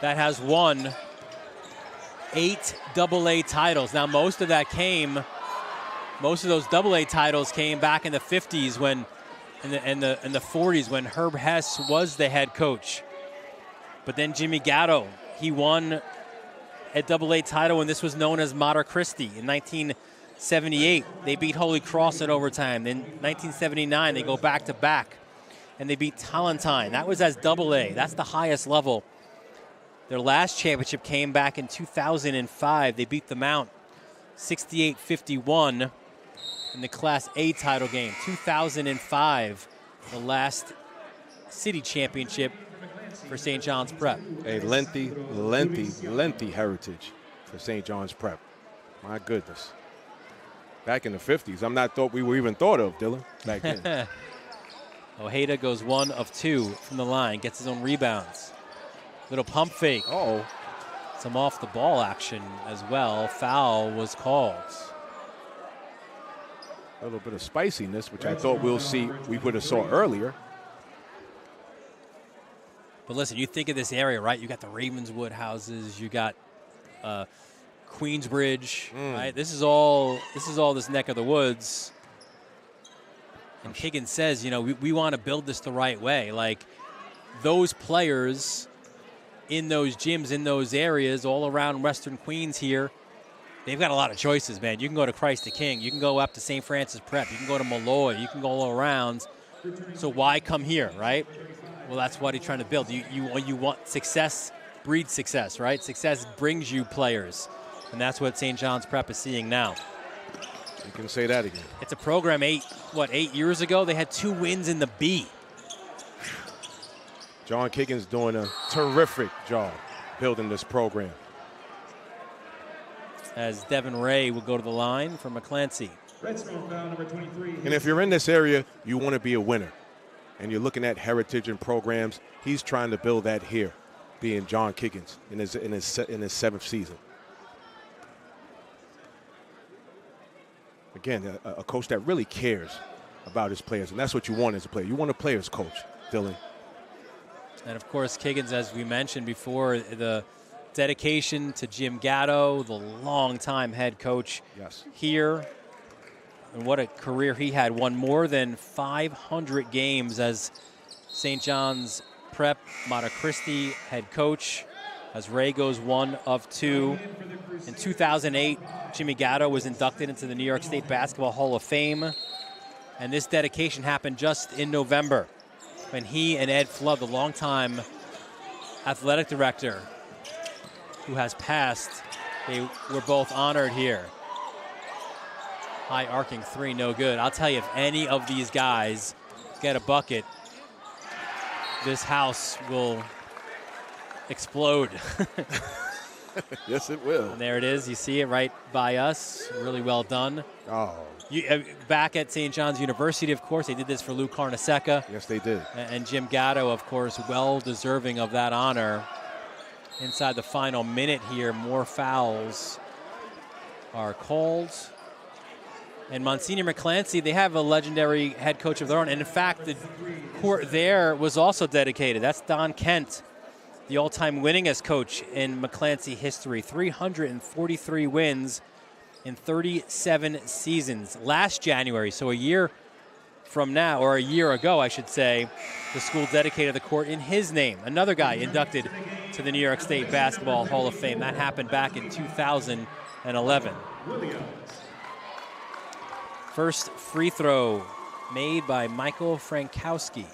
that has won 8 AA titles. Now, most of those AA titles came back in the 50s when, in the 40s when Herb Hess was the head coach. But then Jimmy Gatto, he won a AA title when this was known as Mater Christi in 1978. They beat Holy Cross in overtime. In 1979, they go back-to-back, and they beat Tallentine. That was as AA. That's the highest level. Their last championship came back in 2005. They beat the Mount 68-51 in the Class A title game. 2005, the last city championship for St. John's Prep. A lengthy heritage for St. John's Prep. My goodness. Back in the 50s, I'm not thought we were even thought of, Dylan, back then. Ojeda goes 1 of 2 from the line, gets his own rebounds. Little pump fake. Uh-oh. Some off the ball action as well. Foul was called. A little bit of spiciness, which I thought we would have saw earlier. But listen, you think of this area, right? You got the Ravenswood houses, you got Queensbridge, right? This is all this neck of the woods. And Kiggins says, you know, we want to build this the right way. Like, those players in those gyms, in those areas, all around Western Queens here, they've got a lot of choices, man. You can go to Christ the King. You can go up to St. Francis Prep. You can go to Malloy. You can go all around. So why come here, right? Well, that's what he's trying to build. You want success, breeds success, right? Success brings you players. And that's what St. John's Prep is seeing now. You can say that again. It's a program 8 years ago? They had 2 wins in the B. John Kiggins doing a terrific job building this program. As Devin Ray will go to the line for McClancy. And if you're in this area, you want to be a winner. And you're looking at heritage and programs. He's trying to build that here, being John Kiggins in his 7th season. Again, a coach that really cares about his players, and that's what you want as a player. You want a player's coach, Dylan. And, of course, Kiggins, as we mentioned before, the dedication to Jim Gatto, the longtime head coach here. And what a career he had. Won more than 500 games as St. John's Prep Mater Christi head coach. As Ray goes 1 of 2. In 2008, Jimmy Gatto was inducted into the New York State Basketball Hall of Fame. And this dedication happened just in November when he and Ed Flood, the longtime athletic director who has passed, they were both honored here. High arcing 3, no good. I'll tell you, if any of these guys get a bucket, this house will explode. Yes, it will. And there it is. You see it right by us. Really well done. Oh. Back at St. John's University, of course, they did this for Lou Carnesecca. Yes, they did. And Jim Gatto, of course, well deserving of that honor. Inside the final minute here, more fouls are called. And Monsignor McClancy, they have a legendary head coach of their own. And in fact, the court there was also dedicated. That's Don Kent, the all-time winningest coach in McClancy history. 343 wins in 37 seasons. Last January, so a year from now, or a year ago, I should say, the school dedicated the court in his name. Another guy inducted to the New York State Basketball Hall of Fame. That happened back in 2011. First free throw made by Michael Frankowski.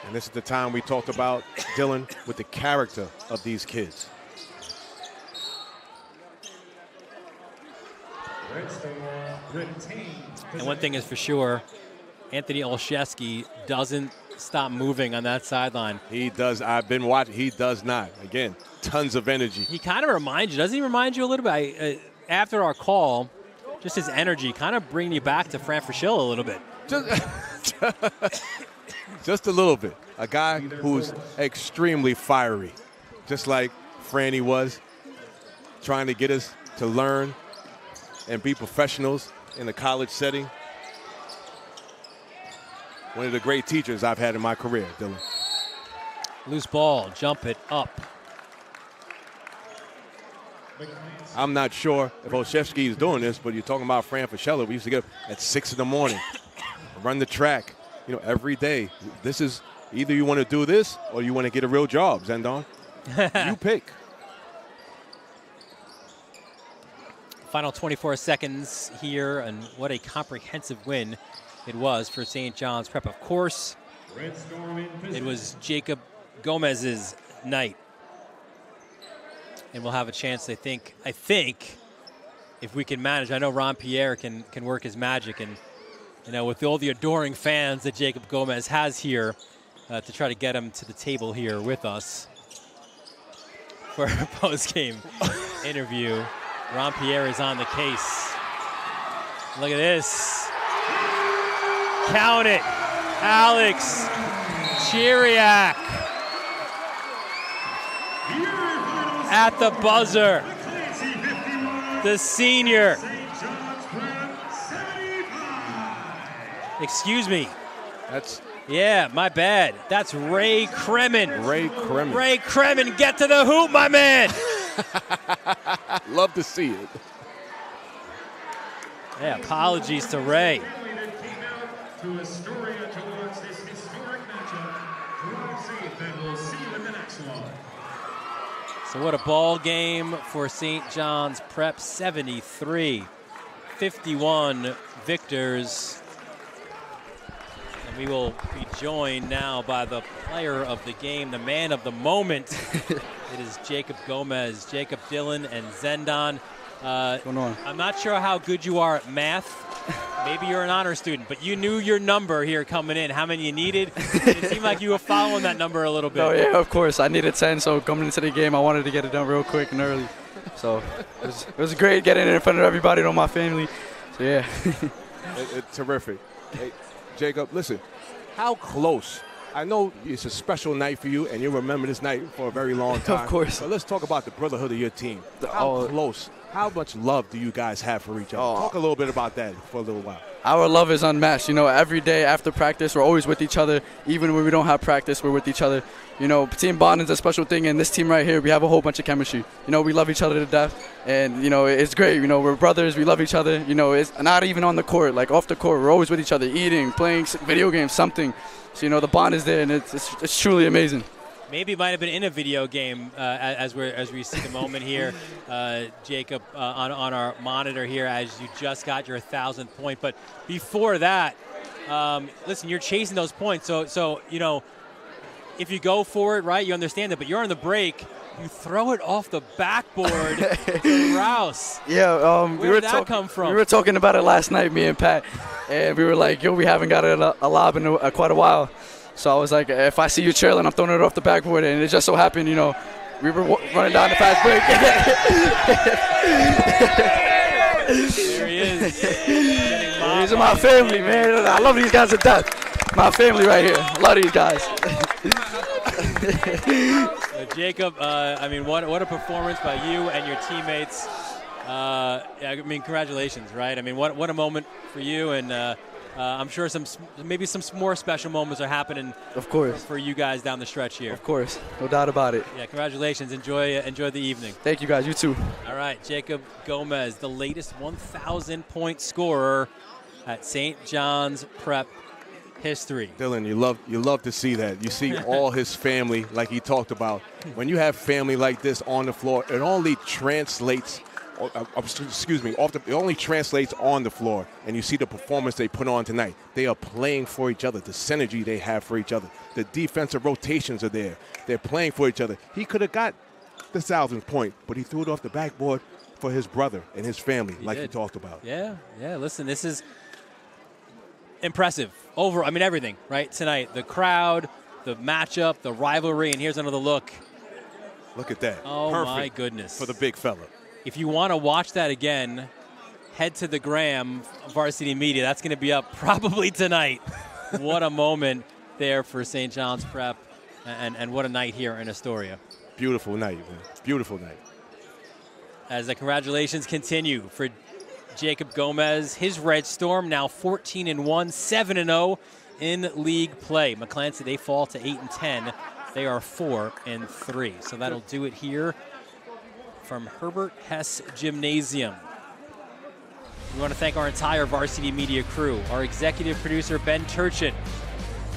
And this is the time we talked about, Dylan, with the character of these kids. And one thing is for sure, Anthony Olszewski doesn't stop moving on that sideline. He does. I've been watching. He does not. Again, tons of energy. He kind of reminds you, doesn't he remind you a little bit? after our call, just his energy kind of bringing you back to Fran Fraschilla a little bit. Just a little bit. A guy who's extremely fiery, just like Franny was, trying to get us to learn and be professionals in the college setting. One of the great teachers I've had in my career, Dylan. Loose ball, jump it up. I'm not sure if Olszewski is doing this, but you're talking about Fran Fraschilla. We used to get up at 6 in the morning, run the track, every day. This is either you want to do this or you want to get a real job, Zendon. You pick. Final 24 seconds here, and what a comprehensive win it was for St. John's Prep. Of course, it was Jacob Gomez's night. And we'll have a chance, I think, if we can manage. I know Ron Pierre can work his magic, and with all the adoring fans that Jacob Gomez has here, to try to get him to the table here with us for a post-game interview. Ron Pierre is on the case. Look at this. Count it. Alex Chiriak at the buzzer. The senior. Excuse me. Yeah, my bad. That's Ray Kremen. Ray Kremen. Ray Kremen, get to the hoop, my man. Love to see it. Yeah, apologies to Ray. To Astoria towards this historic matchup. Drive safe, and we'll see you in the next one. So what a ball game for St. John's Prep. 73-51 victors. And we will be joined now by the player of the game, the man of the moment. It is Jacob Gomez. Jacob, Dylan, and Zendon. What's going on? I'm not sure how good you are at math. Maybe you're an honor student, but you knew your number here coming in, how many you needed. It seemed like you were following that number a little bit. Oh, yeah, of course. I needed 10, so coming into the game, I wanted to get it done real quick and early. So it was great getting in front of everybody and all my family. So, yeah. It's terrific. Hey, Jacob, listen, how close? I know it's a special night for you, and you'll remember this night for a very long time. Of course. But let's talk about the brotherhood of your team. How close? How much love do you guys have for each other? Talk a little bit about that for a little while. Our love is unmatched. Every day after practice, we're always with each other. Even when we don't have practice, we're with each other. Team bonding is a special thing, and this team right here, we have a whole bunch of chemistry. We love each other to death, and, it's great. We're brothers. We love each other. It's not even on the court. Like, off the court, we're always with each other, eating, playing video games, something. So, the bond is there, and it's truly amazing. Maybe it might have been in a video game as we see the moment here, Jacob, on our monitor here as you just got your 1,000th point. But before that, listen, you're chasing those points. So if you go for it, right, you understand it. But you're on the break. You throw it off the backboard to Rouse. Yeah, where did that come from? We were talking about it last night, me and Pat, and we were like, we haven't got a lob in quite a while. So I was like, if I see you trailing, I'm throwing it off the backboard. And it just so happened, we were running down the fast break. There he is. These are my family, man. I love these guys to death. My family right here. I love these guys. Jacob, what a performance by you and your teammates. Congratulations, right? What a moment for you, and I'm sure maybe some more special moments are happening. Of course. For you guys down the stretch here. Of course, no doubt about it. Yeah, congratulations. Enjoy the evening. Thank you, guys. You too. All right, Jacob Gomez, the latest 1,000-point scorer at St. John's Prep history. Dylan, you love to see that. You see all his family, like he talked about. When you have family like this on the floor, it only translates. It only translates on the floor, and you see the performance they put on tonight. They are playing for each other, the synergy they have for each other. The defensive rotations are there. They're playing for each other. He could have got the 1,000th point, but he threw it off the backboard for his brother and his family, he talked about. Yeah, listen, this is impressive. Everything, right, tonight. The crowd, the matchup, the rivalry, and here's another look. Look at that. Oh, Perfect my goodness. for the big fella. if you want to watch that again, head to the Gram Varsity Media. That's going to be up probably tonight. What a moment there for St. John's Prep, and what a night here in Astoria. Beautiful night, man. Beautiful night. As the congratulations continue for Jacob Gomez, his Red Storm now 14-1, 7-0 in league play. McClancy, they fall to 8-10. They are 4-3. So that'll do it here from Herbert Hess Gymnasium. We want to thank our entire Varsity Media crew, our executive producer, Ben Turchin,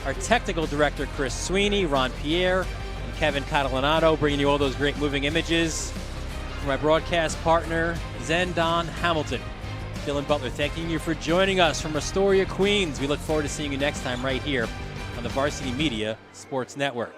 our technical director, Chris Sweeney, Ron Pierre, and Kevin Catalanato, bringing you all those great moving images. For my broadcast partner, Zendon Hamilton. Dylan Butler, thanking you for joining us from Astoria, Queens. We look forward to seeing you next time right here on the Varsity Media Sports Network.